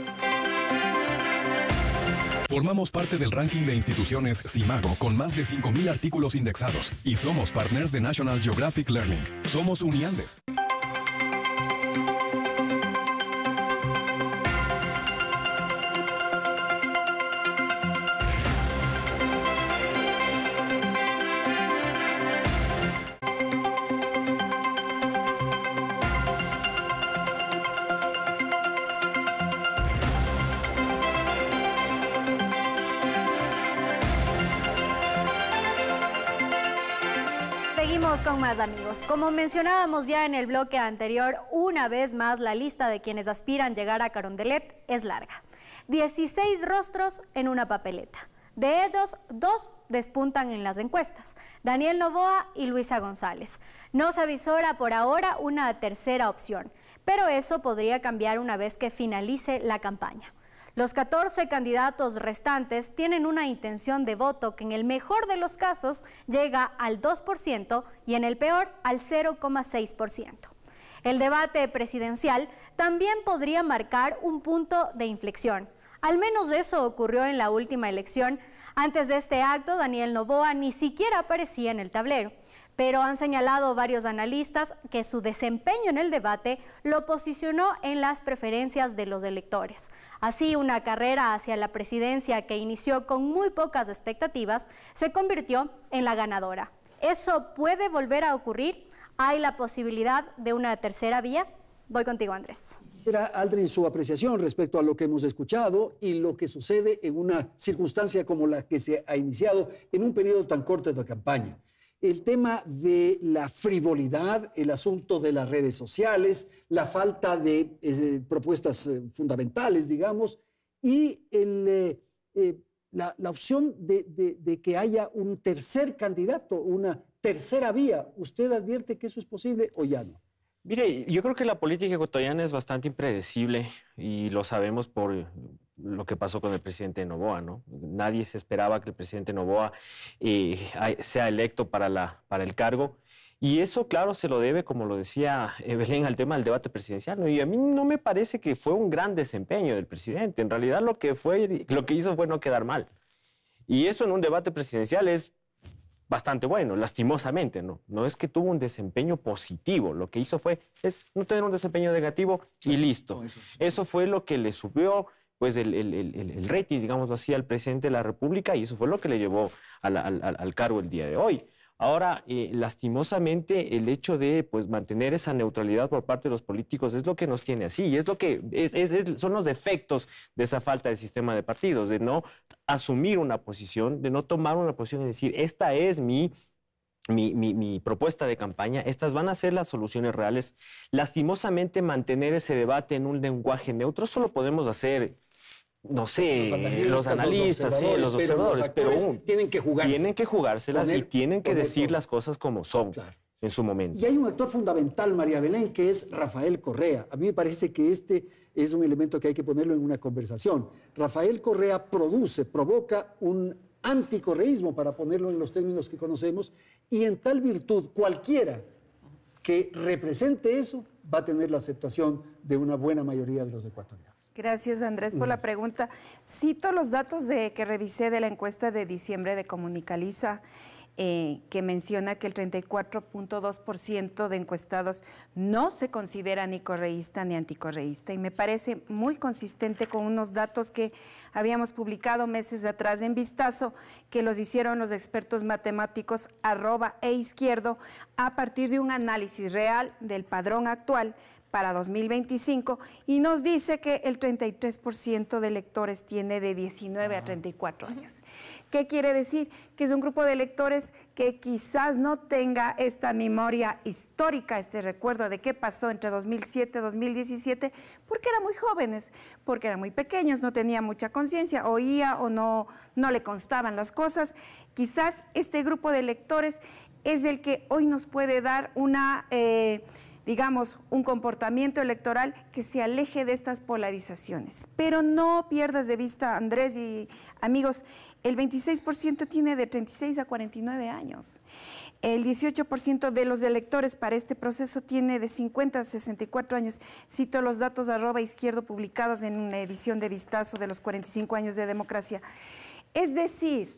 Formamos parte del ranking de instituciones Simago con más de 5,000 artículos indexados y somos partners de National Geographic Learning. Somos Uniandes. Con más, amigos. Como mencionábamos ya en el bloque anterior, una vez más la lista de quienes aspiran llegar a Carondelet es larga. 16 rostros en una papeleta. De ellos, 2 despuntan en las encuestas, Daniel Noboa y Luisa González. No se avisora por ahora una tercera opción, pero eso podría cambiar una vez que finalice la campaña. Los 14 candidatos restantes tienen una intención de voto que en el mejor de los casos llega al 2% y en el peor al 0,6%. El debate presidencial también podría marcar un punto de inflexión. Al menos eso ocurrió en la última elección. Antes de este acto, Daniel Noboa ni siquiera aparecía en el tablero. Pero han señalado varios analistas que su desempeño en el debate lo posicionó en las preferencias de los electores. Así, una carrera hacia la presidencia que inició con muy pocas expectativas se convirtió en la ganadora. ¿Eso puede volver a ocurrir? ¿Hay la posibilidad de una tercera vía? Voy contigo, Andrés. Quisiera, Aldrin, su apreciación respecto a lo que hemos escuchado y lo que sucede en una circunstancia como la que se ha iniciado en un periodo tan corto de campaña. El tema de la frivolidad, el asunto de las redes sociales, la falta de propuestas fundamentales, digamos, y la opción de que haya un tercer candidato, una tercera vía. ¿Usted advierte que eso es posible o ya no? Mire, yo creo que la política ecuatoriana es bastante impredecible y lo sabemos por lo que pasó con el presidente Noboa, ¿no? Nadie se esperaba que el presidente Noboa sea electo para el cargo. Y eso, claro, se lo debe, como lo decía Belén, al tema del debate presidencial, ¿no? Y a mí no me parece que fue un gran desempeño del presidente. En realidad lo que hizo fue no quedar mal. Y eso en un debate presidencial es bastante bueno, lastimosamente, ¿no? No es que tuvo un desempeño positivo, lo que hizo es no tener un desempeño negativo y listo. Eso fue lo que le subió pues el rating, digámoslo así, al presidente de la República y eso fue lo que le llevó al cargo el día de hoy. Ahora, lastimosamente, el hecho de pues, mantener esa neutralidad por parte de los políticos es lo que nos tiene así, y es lo que son los defectos de esa falta de sistema de partidos, de no asumir una posición, de no tomar una posición y decir, esta es mi propuesta de campaña, estas van a ser las soluciones reales. Lastimosamente, mantener ese debate en un lenguaje neutro solo podemos hacer no sé, los analistas, los observadores, pero tienen que jugárselas. Tienen que jugárselas y tienen que decir las cosas como son, en su momento. Y hay un actor fundamental, María Belén, que es Rafael Correa. A mí me parece que este es un elemento que hay que ponerlo en una conversación. Rafael Correa provoca un anticorreísmo, para ponerlo en los términos que conocemos, y en tal virtud cualquiera que represente eso va a tener la aceptación de una buena mayoría de los ecuatorianos. Gracias, Andrés, por la pregunta. Cito los datos que revisé de la encuesta de diciembre de Comunicaliza, que menciona que el 34.2% de encuestados no se considera ni correísta ni anticorreísta, y me parece muy consistente con unos datos que habíamos publicado meses atrás en Vistazo, que los hicieron los expertos matemáticos @izquierdo a partir de un análisis real del padrón actual para 2025, y nos dice que el 33% de electores tiene de 19 a 34 años. ¿Qué quiere decir? Que es un grupo de electores que quizás no tenga esta memoria histórica, este recuerdo de qué pasó entre 2007 y 2017, porque eran muy jóvenes, porque eran muy pequeños, no tenían mucha conciencia, oía o no le constaban las cosas. Quizás este grupo de electores es el que hoy nos puede dar digamos, un comportamiento electoral que se aleje de estas polarizaciones. Pero no pierdas de vista, Andrés y amigos, el 26% tiene de 36 a 49 años. El 18% de los electores para este proceso tiene de 50 a 64 años. Cito los datos @izquierdo publicados en una edición de Vistazo de los 45 años de democracia. Es decir,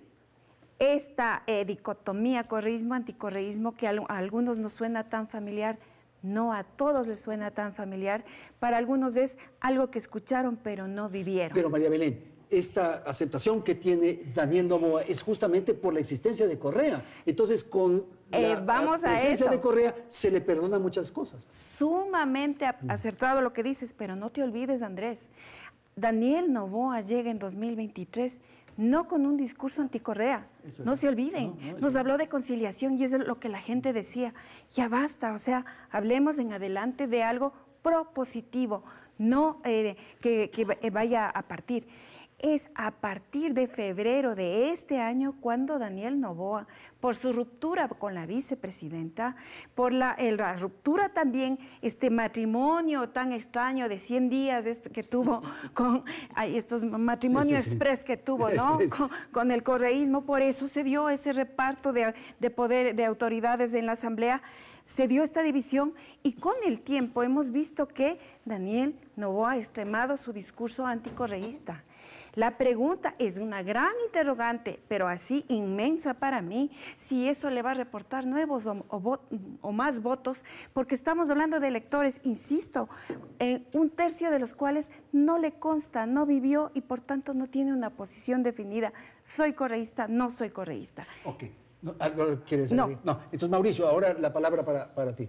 esta dicotomía correísmo-anticorreísmo que a algunos nos suena tan familiar, no a todos les suena tan familiar. Para algunos es algo que escucharon pero no vivieron. Pero María Belén, esta aceptación que tiene Daniel Noboa es justamente por la existencia de Correa. Entonces, con la presencia de Correa se le perdonan muchas cosas. Sumamente acertado lo que dices, pero no te olvides, Andrés. Daniel Noboa llega en 2023 no con un discurso anticorrea, no se olviden. Nos habló de conciliación y es lo que la gente decía. Ya basta, o sea, hablemos en adelante de algo propositivo, no que vaya a partir. Es a partir de febrero de este año cuando Daniel Noboa, por su ruptura con la vicepresidenta, por la ruptura también, este matrimonio tan extraño de 100 días que tuvo con estos matrimonios express que tuvo, ¿no? Con el correísmo, por eso se dio ese reparto de poder de autoridades en la Asamblea, se dio esta división, y con el tiempo hemos visto que Daniel Noboa ha extremado su discurso anticorreísta. La pregunta es una gran interrogante, pero así inmensa para mí, si eso le va a reportar nuevos o más votos, porque estamos hablando de electores, insisto, un tercio de los cuales no le consta, no vivió y por tanto no tiene una posición definida. ¿Soy correísta? No soy correísta. Ok. ¿Algo quieres decir? No. Entonces, Mauricio, ahora la palabra para ti.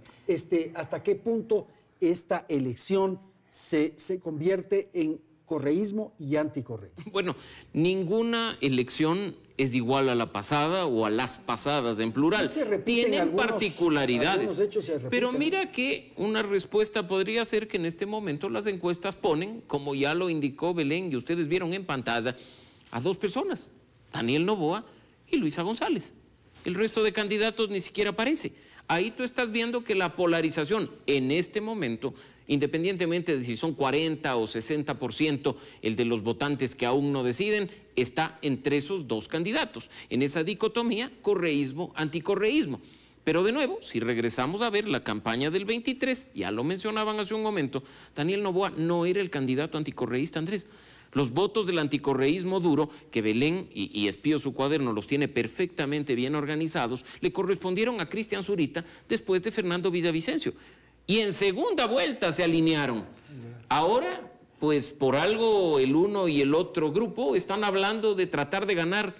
¿Hasta qué punto esta elección se convierte en correísmo y anticorreísmo? Bueno, ninguna elección es igual a la pasada o a las pasadas en plural. Sí, tienen particularidades. Pero mira que una respuesta podría ser que en este momento las encuestas ponen, como ya lo indicó Belén y ustedes vieron en pantalla, a dos personas, Daniel Noboa y Luisa González. El resto de candidatos ni siquiera aparece. Ahí tú estás viendo que la polarización en este momento, independientemente de si son 40 o 60% el de los votantes que aún no deciden, está entre esos dos candidatos, en esa dicotomía correísmo-anticorreísmo. Pero de nuevo, si regresamos a ver la campaña del 23, ya lo mencionaban hace un momento, Daniel Noboa no era el candidato anticorreísta, Andrés. Los votos del anticorreísmo duro, que Belén y espío su cuaderno los tiene perfectamente bien organizados, le correspondieron a Cristian Zurita después de Fernando Villavicencio. Y en segunda vuelta se alinearon. Ahora, pues por algo el uno y el otro grupo están hablando de tratar de ganar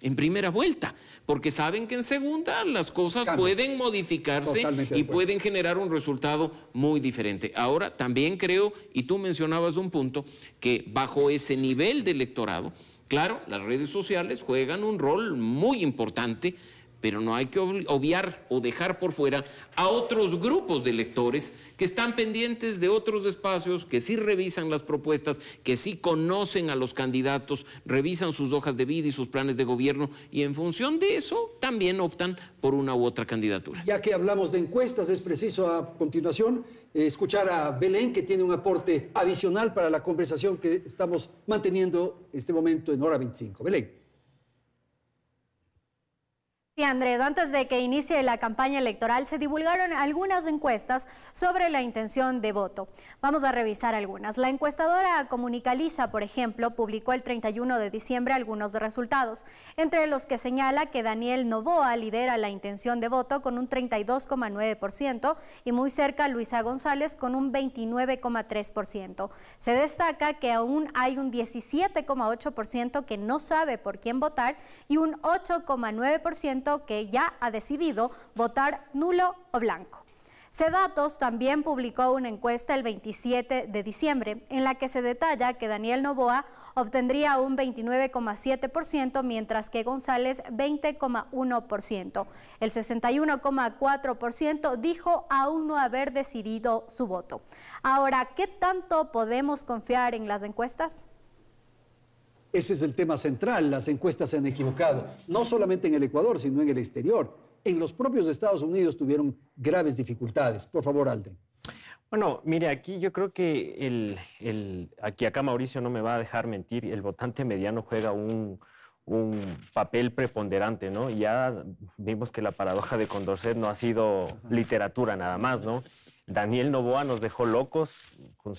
en primera vuelta, porque saben que en segunda las cosas pueden modificarse y pueden generar un resultado muy diferente. Ahora, también creo, y tú mencionabas un punto, que bajo ese nivel de electorado, claro, las redes sociales juegan un rol muy importante, pero no hay que obviar o dejar por fuera a otros grupos de electores que están pendientes de otros espacios, que sí revisan las propuestas, que sí conocen a los candidatos, revisan sus hojas de vida y sus planes de gobierno y en función de eso también optan por una u otra candidatura. Ya que hablamos de encuestas, es preciso a continuación escuchar a Belén, que tiene un aporte adicional para la conversación que estamos manteniendo en este momento en Hora 25. Belén. Sí, Andrés, antes de que inicie la campaña electoral se divulgaron algunas encuestas sobre la intención de voto. Vamos a revisar algunas. La encuestadora Comunicaliza, por ejemplo, publicó el 31 de diciembre algunos resultados, entre los que señala que Daniel Noboa lidera la intención de voto con un 32,9% y muy cerca Luisa González con un 29,3%. Se destaca que aún hay un 17,8% que no sabe por quién votar y un 8,9% que ya ha decidido votar nulo o blanco. Cedatos también publicó una encuesta el 27 de diciembre en la que se detalla que Daniel Noboa obtendría un 29,7%, mientras que González 20,1%. El 61,4% dijo aún no haber decidido su voto. Ahora, ¿qué tanto podemos confiar en las encuestas? Ese es el tema central. Las encuestas se han equivocado, no solamente en el Ecuador, sino en el exterior. En los propios Estados Unidos tuvieron graves dificultades. Por favor, Aldrin. Bueno, mire, aquí yo creo que acá Mauricio no me va a dejar mentir, el votante mediano juega un papel preponderante, ¿no? Ya vimos que la paradoja de Condorcet no ha sido literatura nada más, ¿no? Daniel Noboa nos dejó locos con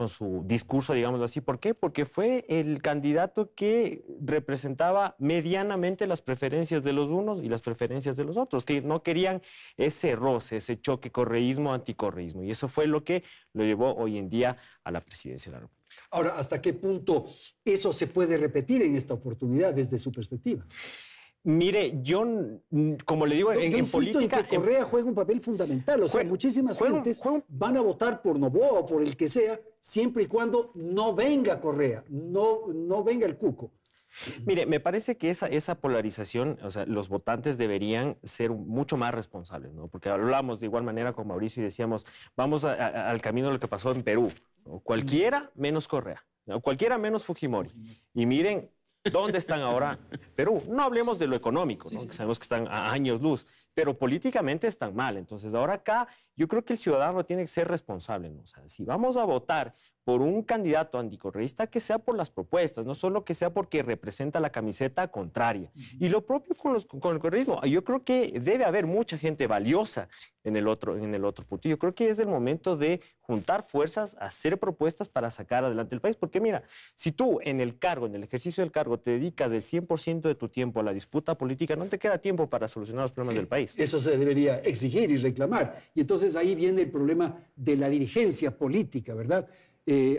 su discurso, digámoslo así. ¿Por qué? Porque fue el candidato que representaba medianamente las preferencias de los unos y las preferencias de los otros, que no querían ese roce, ese choque correísmo-anticorreísmo. Y eso fue lo que lo llevó hoy en día a la presidencia de la República. Ahora, ¿hasta qué punto eso se puede repetir en esta oportunidad desde su perspectiva? Mire, yo, como le digo, en política... En que Correa juega un papel fundamental. O sea, muchísimas gentes van a votar por Noboa o por el que sea, siempre y cuando no venga Correa, no venga el cuco. Mire, me parece que esa polarización, o sea, los votantes deberían ser mucho más responsables, ¿no? Porque hablamos de igual manera con Mauricio y decíamos, vamos al camino de lo que pasó en Perú, ¿no? Cualquiera menos Correa, ¿no? Cualquiera menos Fujimori. Y miren... ¿dónde están ahora Perú? No hablemos de lo económico, ¿no? Que sabemos que están a años luz, pero políticamente están mal. Entonces, ahora acá yo creo que el ciudadano tiene que ser responsable, ¿no? O sea, si vamos a votar por un candidato anticorreísta, que sea por las propuestas, no solo que sea porque representa la camiseta contraria. Y lo propio con el correísmo. Yo creo que debe haber mucha gente valiosa en el otro punto. Yo creo que es el momento de juntar fuerzas, hacer propuestas para sacar adelante el país. Porque mira, si tú en el ejercicio del cargo, te dedicas del 100% de tu tiempo a la disputa política, no te queda tiempo para solucionar los problemas del país. Eso se debería exigir y reclamar. Y entonces ahí viene el problema de la dirigencia política, ¿verdad?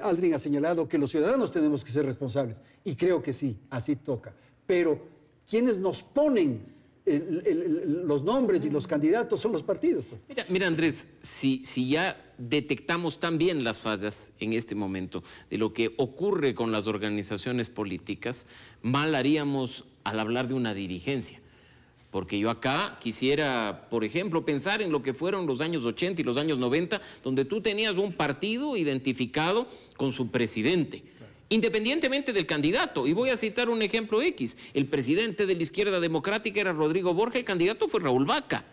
Aldrin ha señalado que los ciudadanos tenemos que ser responsables. Y creo que sí, así toca. Pero quienes nos ponen los nombres y los candidatos son los partidos. Pues. Mira Andrés, si ya detectamos también las fallas en este momento de lo que ocurre con las organizaciones políticas, mal haríamos al hablar de una dirigencia. Porque yo acá quisiera, por ejemplo, pensar en lo que fueron los años 80 y los años 90, donde tú tenías un partido identificado con su presidente, independientemente del candidato. Y voy a citar un ejemplo X. El presidente de la izquierda democrática era Rodrigo Borja, el candidato fue Raúl Vaca.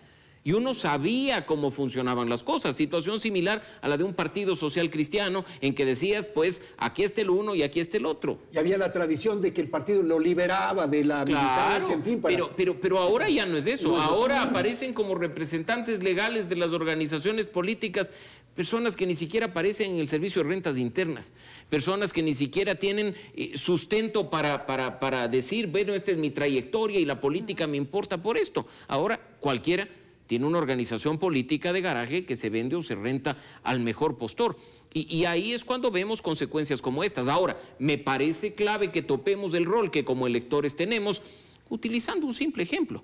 Y uno sabía cómo funcionaban las cosas. Situación similar a la de un partido social cristiano en que decías, pues, aquí está el uno y aquí está el otro. Y había la tradición de que el partido lo liberaba de la militancia, en fin. Pero ahora ya no es eso. No es ahora eso. Aparecen como representantes legales de las organizaciones políticas personas que ni siquiera aparecen en el servicio de rentas internas, personas que ni siquiera tienen sustento para decir, bueno, esta es mi trayectoria y la política me importa por esto. Ahora cualquiera tiene una organización política de garaje que se vende o se renta al mejor postor. Y ahí es cuando vemos consecuencias como estas. Ahora, me parece clave que topemos el rol que como electores tenemos, utilizando un simple ejemplo,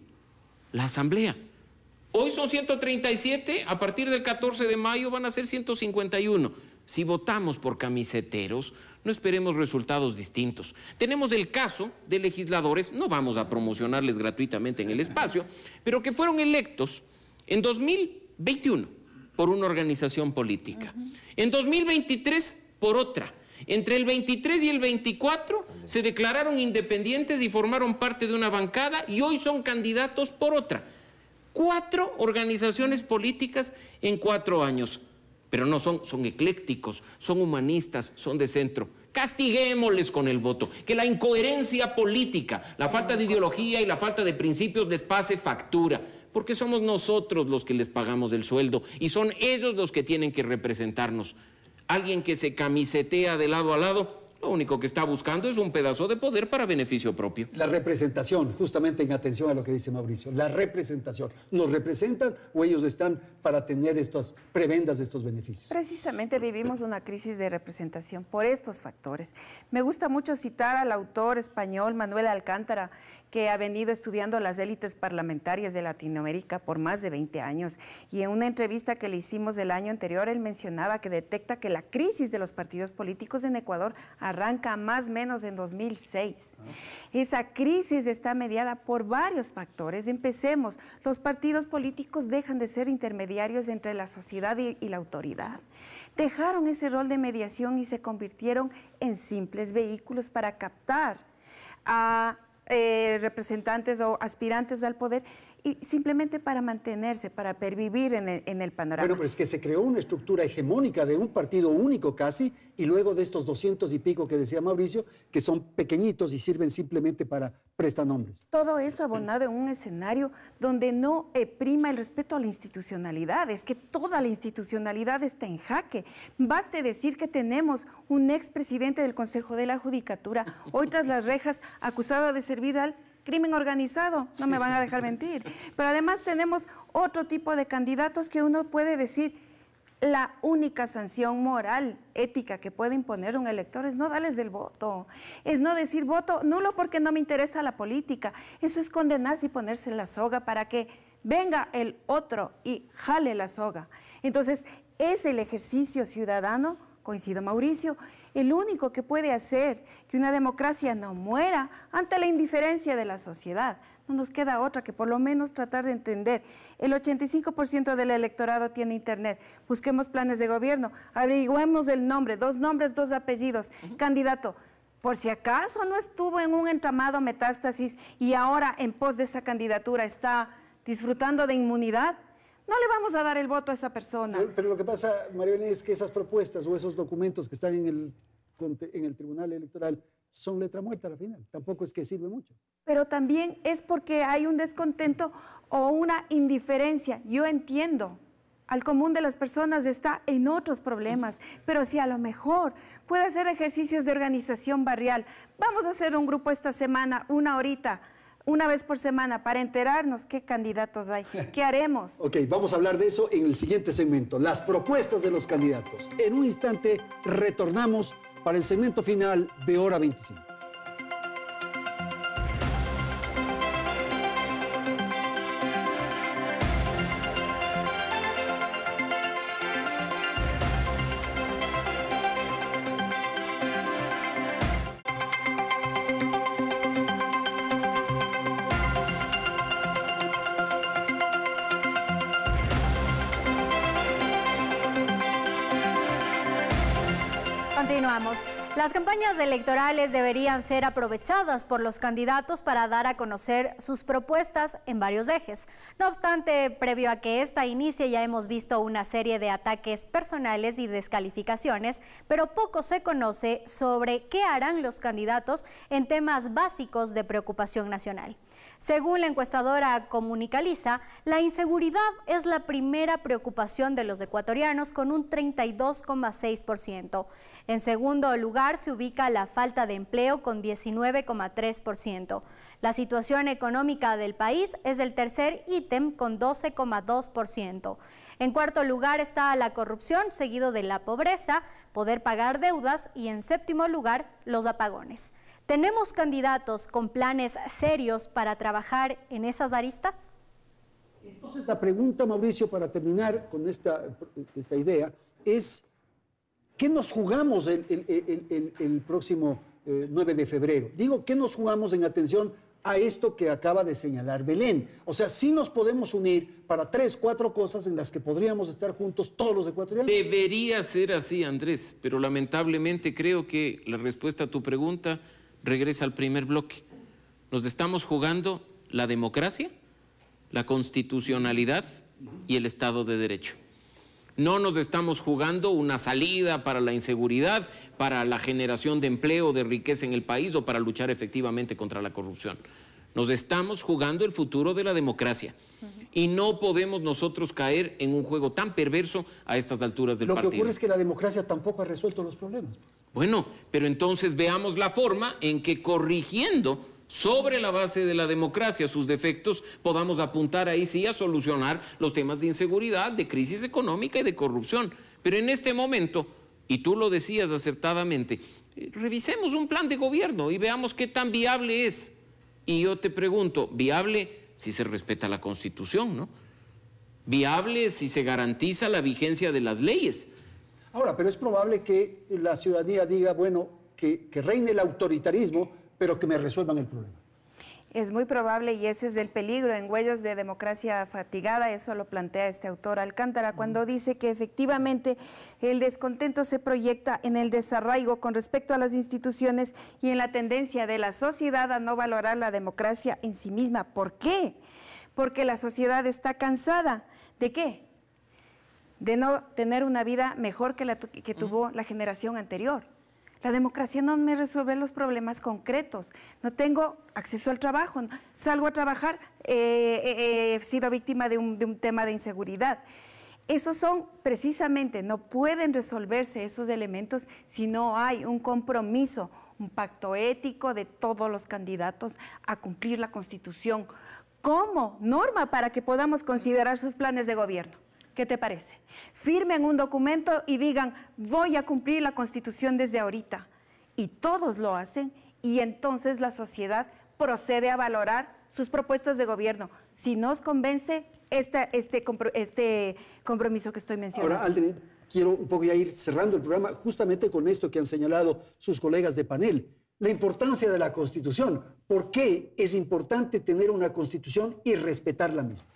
la Asamblea. Hoy son 137, a partir del 14 de mayo van a ser 151. Si votamos por camiseteros, no esperemos resultados distintos. Tenemos el caso de legisladores, no vamos a promocionarles gratuitamente en el espacio, pero que fueron electos en 2021 por una organización política, en 2023 por otra. Entre el 23 y el 24 se declararon independientes y formaron parte de una bancada y hoy son candidatos por otra. 4 organizaciones políticas en 4 años. Pero no son eclécticos, son humanistas, son de centro. Castiguémosles con el voto. Que la incoherencia política, la falta de ideología y la falta de principios les pase factura. Porque somos nosotros los que les pagamos el sueldo y son ellos los que tienen que representarnos. Alguien que se camisetea de lado a lado, lo único que está buscando es un pedazo de poder para beneficio propio. La representación, justamente en atención a lo que dice Mauricio, la representación. ¿Nos representan o ellos están para tener estas prebendas de estos beneficios? Precisamente vivimos una crisis de representación por estos factores. Me gusta mucho citar al autor español Manuel Alcántara, que ha venido estudiando las élites parlamentarias de Latinoamérica por más de 20 años. Y en una entrevista que le hicimos el año anterior, él mencionaba que detecta que la crisis de los partidos políticos en Ecuador arranca más o menos en 2006. Esa crisis está mediada por varios factores. Empecemos, los partidos políticos dejan de ser intermediarios entre la sociedad y la autoridad. Dejaron ese rol de mediación y se convirtieron en simples vehículos para captar a representantes o aspirantes al poder y simplemente para mantenerse, para pervivir en el panorama. Bueno, pero es que se creó una estructura hegemónica de un partido único casi, y luego de estos 200 y pico que decía Mauricio, que son pequeñitos y sirven simplemente para prestanombres. Todo eso abonado en un escenario donde no prima el respeto a la institucionalidad, es que toda la institucionalidad está en jaque. Baste decir que tenemos un expresidente del Consejo de la Judicatura, hoy tras las rejas, acusado de servir al crimen organizado, no me van a dejar mentir. Pero además tenemos otro tipo de candidatos que uno puede decir, la única sanción moral, ética que puede imponer un elector es no darles el voto, es no decir voto nulo porque no me interesa la política. Eso es condenarse y ponerse la soga para que venga el otro y jale la soga. Entonces, es el ejercicio ciudadano, coincido Mauricio, el único que puede hacer que una democracia no muera ante la indiferencia de la sociedad. No nos queda otra que por lo menos tratar de entender. El 85% del electorado tiene internet. Busquemos planes de gobierno, averigüemos el nombre, 2 nombres, 2 apellidos. Candidato, por si acaso no estuvo en un entramado metástasis y ahora en pos de esa candidatura está disfrutando de inmunidad, no le vamos a dar el voto a esa persona. Pero lo que pasa, María Belén, es que esas propuestas o esos documentos que están en el Tribunal Electoral son letra muerta al final. Tampoco es que sirve mucho. Pero también es porque hay un descontento o una indiferencia. Yo entiendo, al común de las personas está en otros problemas, pero si a lo mejor puede hacer ejercicios de organización barrial, vamos a hacer un grupo esta semana, 1 horita, una vez por semana, para enterarnos qué candidatos hay, qué haremos. Ok, vamos a hablar de eso en el siguiente segmento, las propuestas de los candidatos. En un instante retornamos para el segmento final de Hora 25. Continuamos. Las campañas electorales deberían ser aprovechadas por los candidatos para dar a conocer sus propuestas en varios ejes. No obstante, previo a que esta inicie ya hemos visto una serie de ataques personales y descalificaciones, pero poco se conoce sobre qué harán los candidatos en temas básicos de preocupación nacional. Según la encuestadora Comunicaliza, la inseguridad es la primera preocupación de los ecuatorianos con un 32,6%. En segundo lugar se ubica la falta de empleo con 19,3%. La situación económica del país es el tercer ítem con 12,2%. En cuarto lugar está la corrupción, seguido de la pobreza, poder pagar deudas y en séptimo lugar los apagones. ¿Tenemos candidatos con planes serios para trabajar en esas aristas? Entonces la pregunta, Mauricio, para terminar con esta idea, es ¿qué nos jugamos el próximo 9 de febrero? Digo, ¿qué nos jugamos en atención a esto que acaba de señalar Belén? O sea, sí nos podemos unir para 3, 4 cosas en las que podríamos estar juntos todos los ecuatorianos. Debería ser así, Andrés, pero lamentablemente creo que la respuesta a tu pregunta regresa al primer bloque. Nos estamos jugando la democracia, la constitucionalidad y el Estado de Derecho. No nos estamos jugando una salida para la inseguridad, para la generación de empleo, de riqueza en el país o para luchar efectivamente contra la corrupción. Nos estamos jugando el futuro de la democracia. Y no podemos nosotros caer en un juego tan perverso a estas alturas del partido. Lo que ocurre es que la democracia tampoco ha resuelto los problemas. Bueno, pero entonces veamos la forma en que corrigiendo sobre la base de la democracia sus defectos, podamos apuntar ahí sí a solucionar los temas de inseguridad, de crisis económica y de corrupción. Pero en este momento, y tú lo decías acertadamente, revisemos un plan de gobierno y veamos qué tan viable es. Y yo te pregunto, ¿viable si se respeta la Constitución, no? ¿Viable si se garantiza la vigencia de las leyes? Ahora, pero es probable que la ciudadanía diga, bueno, que reine el autoritarismo, pero que me resuelvan el problema. Es muy probable y ese es el peligro en Huellas de Democracia Fatigada, eso lo plantea este autor Alcántara, cuando dice que efectivamente el descontento se proyecta en el desarraigo con respecto a las instituciones y en la tendencia de la sociedad a no valorar la democracia en sí misma. ¿Por qué? Porque la sociedad está cansada. ¿De qué? De no tener una vida mejor que la que tuvo la generación anterior. La democracia no me resuelve los problemas concretos. No tengo acceso al trabajo, salgo a trabajar, he sido víctima de un tema de inseguridad. Esos son precisamente, no pueden resolverse esos elementos si no hay un compromiso, un pacto ético de todos los candidatos a cumplir la Constitución como norma para que podamos considerar sus planes de gobierno. ¿Qué te parece? Firmen un documento y digan, voy a cumplir la Constitución desde ahorita. Y todos lo hacen y entonces la sociedad procede a valorar sus propuestas de gobierno. Si nos convence este compromiso que estoy mencionando. Ahora, Aldrin, quiero un poco ya ir cerrando el programa justamente con esto que han señalado sus colegas de panel. La importancia de la Constitución. ¿Por qué es importante tener una Constitución y respetar la misma?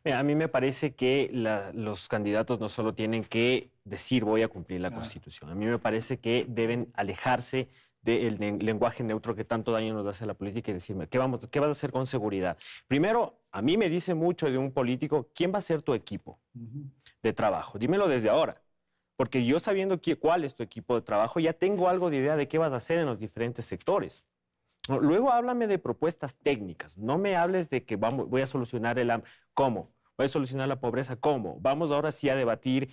Mira, a mí me parece que los candidatos no solo tienen que decir voy a cumplir la Constitución. A mí me parece que deben alejarse del lenguaje neutro que tanto daño nos hace a la política y decirme, ¿qué vas a hacer con seguridad? Primero, a mí me dice mucho de un político, ¿quién va a ser tu equipo de trabajo? Dímelo desde ahora. Porque yo sabiendo cuál es tu equipo de trabajo, ya tengo algo de idea de qué vas a hacer en los diferentes sectores. Luego háblame de propuestas técnicas. No me hables de que voy a solucionar el hambre. ¿Cómo? ¿Voy a solucionar la pobreza? ¿Cómo? Vamos ahora sí a debatir,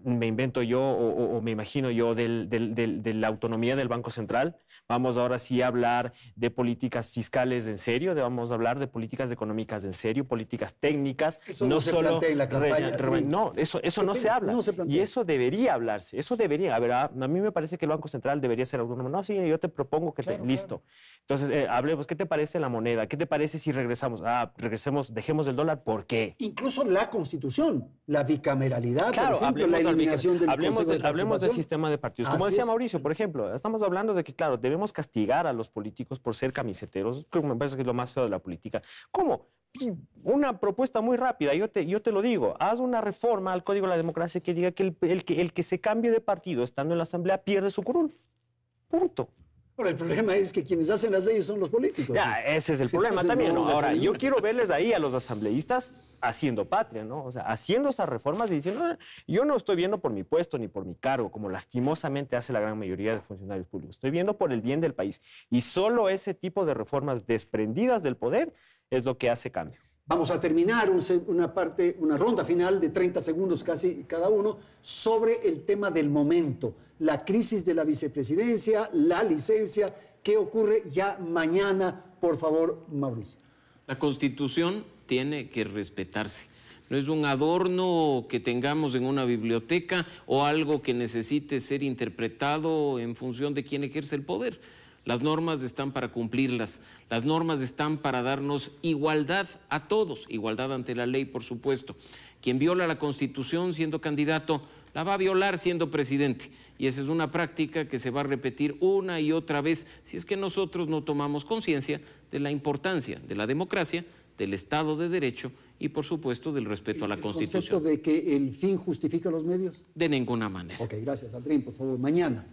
me invento yo o me imagino yo, de la autonomía del Banco Central. Vamos ahora sí a hablar de políticas fiscales en serio, vamos a hablar de políticas económicas en serio, políticas técnicas. Eso no se plantea en la campaña. No, eso no se habla. Y eso debería hablarse. Eso debería. A mí me parece que el Banco Central debería ser autónomo. No, sí, yo te propongo que listo. Entonces, hablemos, ¿qué te parece la moneda? ¿Qué te parece si regresamos? Regresemos, dejemos el dólar. ¿Por qué? Incluso la Constitución, la bicameralidad, claro, por ejemplo, la eliminación del Consejo de Participación. Hablemos del sistema de partidos. Como decía Mauricio, por ejemplo, estamos hablando de que, claro, debemos castigar a los políticos por ser camiseteros. Creo que me parece que es lo más feo de la política. ¿Cómo? Una propuesta muy rápida, yo te lo digo, haz una reforma al Código de la Democracia que diga que el que se cambie de partido estando en la Asamblea pierde su curul. Punto. Pero el problema es que quienes hacen las leyes son los políticos. Ya, ese es el problema también, ¿no? Ahora, yo quiero verles ahí a los asambleístas haciendo patria, ¿no? O sea, haciendo esas reformas y diciendo, yo no estoy viendo por mi puesto ni por mi cargo, como lastimosamente hace la gran mayoría de funcionarios públicos. Estoy viendo por el bien del país. Y solo ese tipo de reformas desprendidas del poder es lo que hace cambio. Vamos a terminar una ronda final de 30 segundos casi cada uno sobre el tema del momento, la crisis de la vicepresidencia, la licencia. ¿Qué ocurre ya mañana? Por favor, Mauricio. La Constitución tiene que respetarse. No es un adorno que tengamos en una biblioteca o algo que necesite ser interpretado en función de quién ejerce el poder. Las normas están para cumplirlas, las normas están para darnos igualdad a todos, igualdad ante la ley, por supuesto. Quien viola la Constitución siendo candidato la va a violar siendo presidente. Y esa es una práctica que se va a repetir una y otra vez si es que nosotros no tomamos conciencia de la importancia de la democracia, del Estado de Derecho y, por supuesto, del respeto a la Constitución. ¿El concepto de que el fin justifica los medios? De ninguna manera. Ok, gracias. Aldrin, por favor, mañana.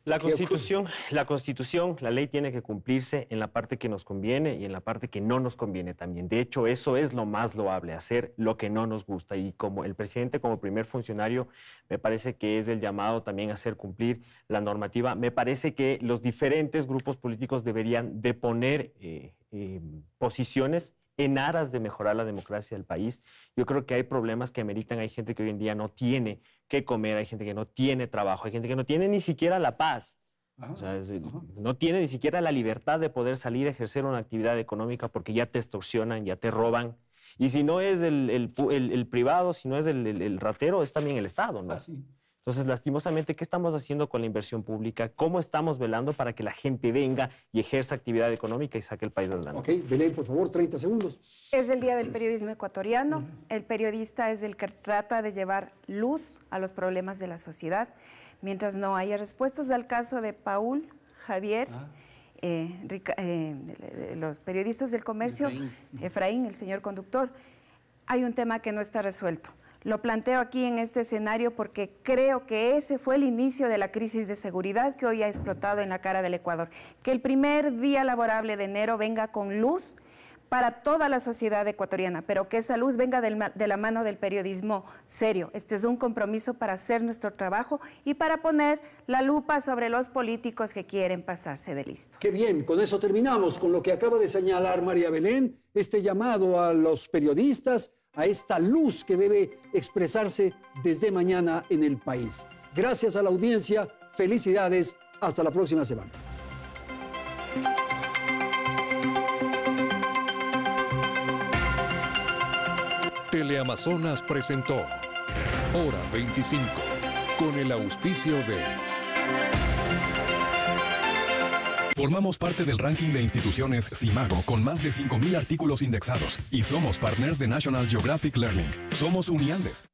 La Constitución, la ley tiene que cumplirse en la parte que nos conviene y en la parte que no nos conviene también. De hecho, eso es lo más loable, hacer lo que no nos gusta. Y como el presidente, como primer funcionario, me parece que es el llamado también a hacer cumplir la normativa. Me parece que los diferentes grupos políticos deberían de poner posiciones en aras de mejorar la democracia del país. Yo creo que hay problemas que ameritan, hay gente que hoy en día no tiene que comer, hay gente que no tiene trabajo, hay gente que no tiene ni siquiera la paz. O sea, no tiene ni siquiera la libertad de poder salir a ejercer una actividad económica porque ya te extorsionan, ya te roban. Y si no es el privado, si no es el ratero, es también el Estado, ¿no? Sí. Entonces, lastimosamente, ¿qué estamos haciendo con la inversión pública? ¿Cómo estamos velando para que la gente venga y ejerza actividad económica y saque el país adelante? Ok, Belén, por favor, 30 segundos. Es el Día del Periodismo Ecuatoriano. El periodista es el que trata de llevar luz a los problemas de la sociedad. Mientras no haya respuestas al caso de Paul, Javier, los periodistas del comercio, Efraín, el señor conductor, hay un tema que no está resuelto. Lo planteo aquí en este escenario porque creo que ese fue el inicio de la crisis de seguridad que hoy ha explotado en la cara del Ecuador. Que el primer día laborable de enero venga con luz para toda la sociedad ecuatoriana, pero que esa luz venga de la mano del periodismo serio. Este es un compromiso para hacer nuestro trabajo y para poner la lupa sobre los políticos que quieren pasarse de listos. Qué bien, con eso terminamos, con lo que acaba de señalar María Belén, este llamado a los periodistas, a esta luz que debe expresarse desde mañana en el país. Gracias a la audiencia, felicidades, hasta la próxima semana. Teleamazonas presentó Hora 25, con el auspicio de... Formamos parte del ranking de instituciones Simago con más de 5,000 artículos indexados y somos partners de National Geographic Learning. Somos Uniandes.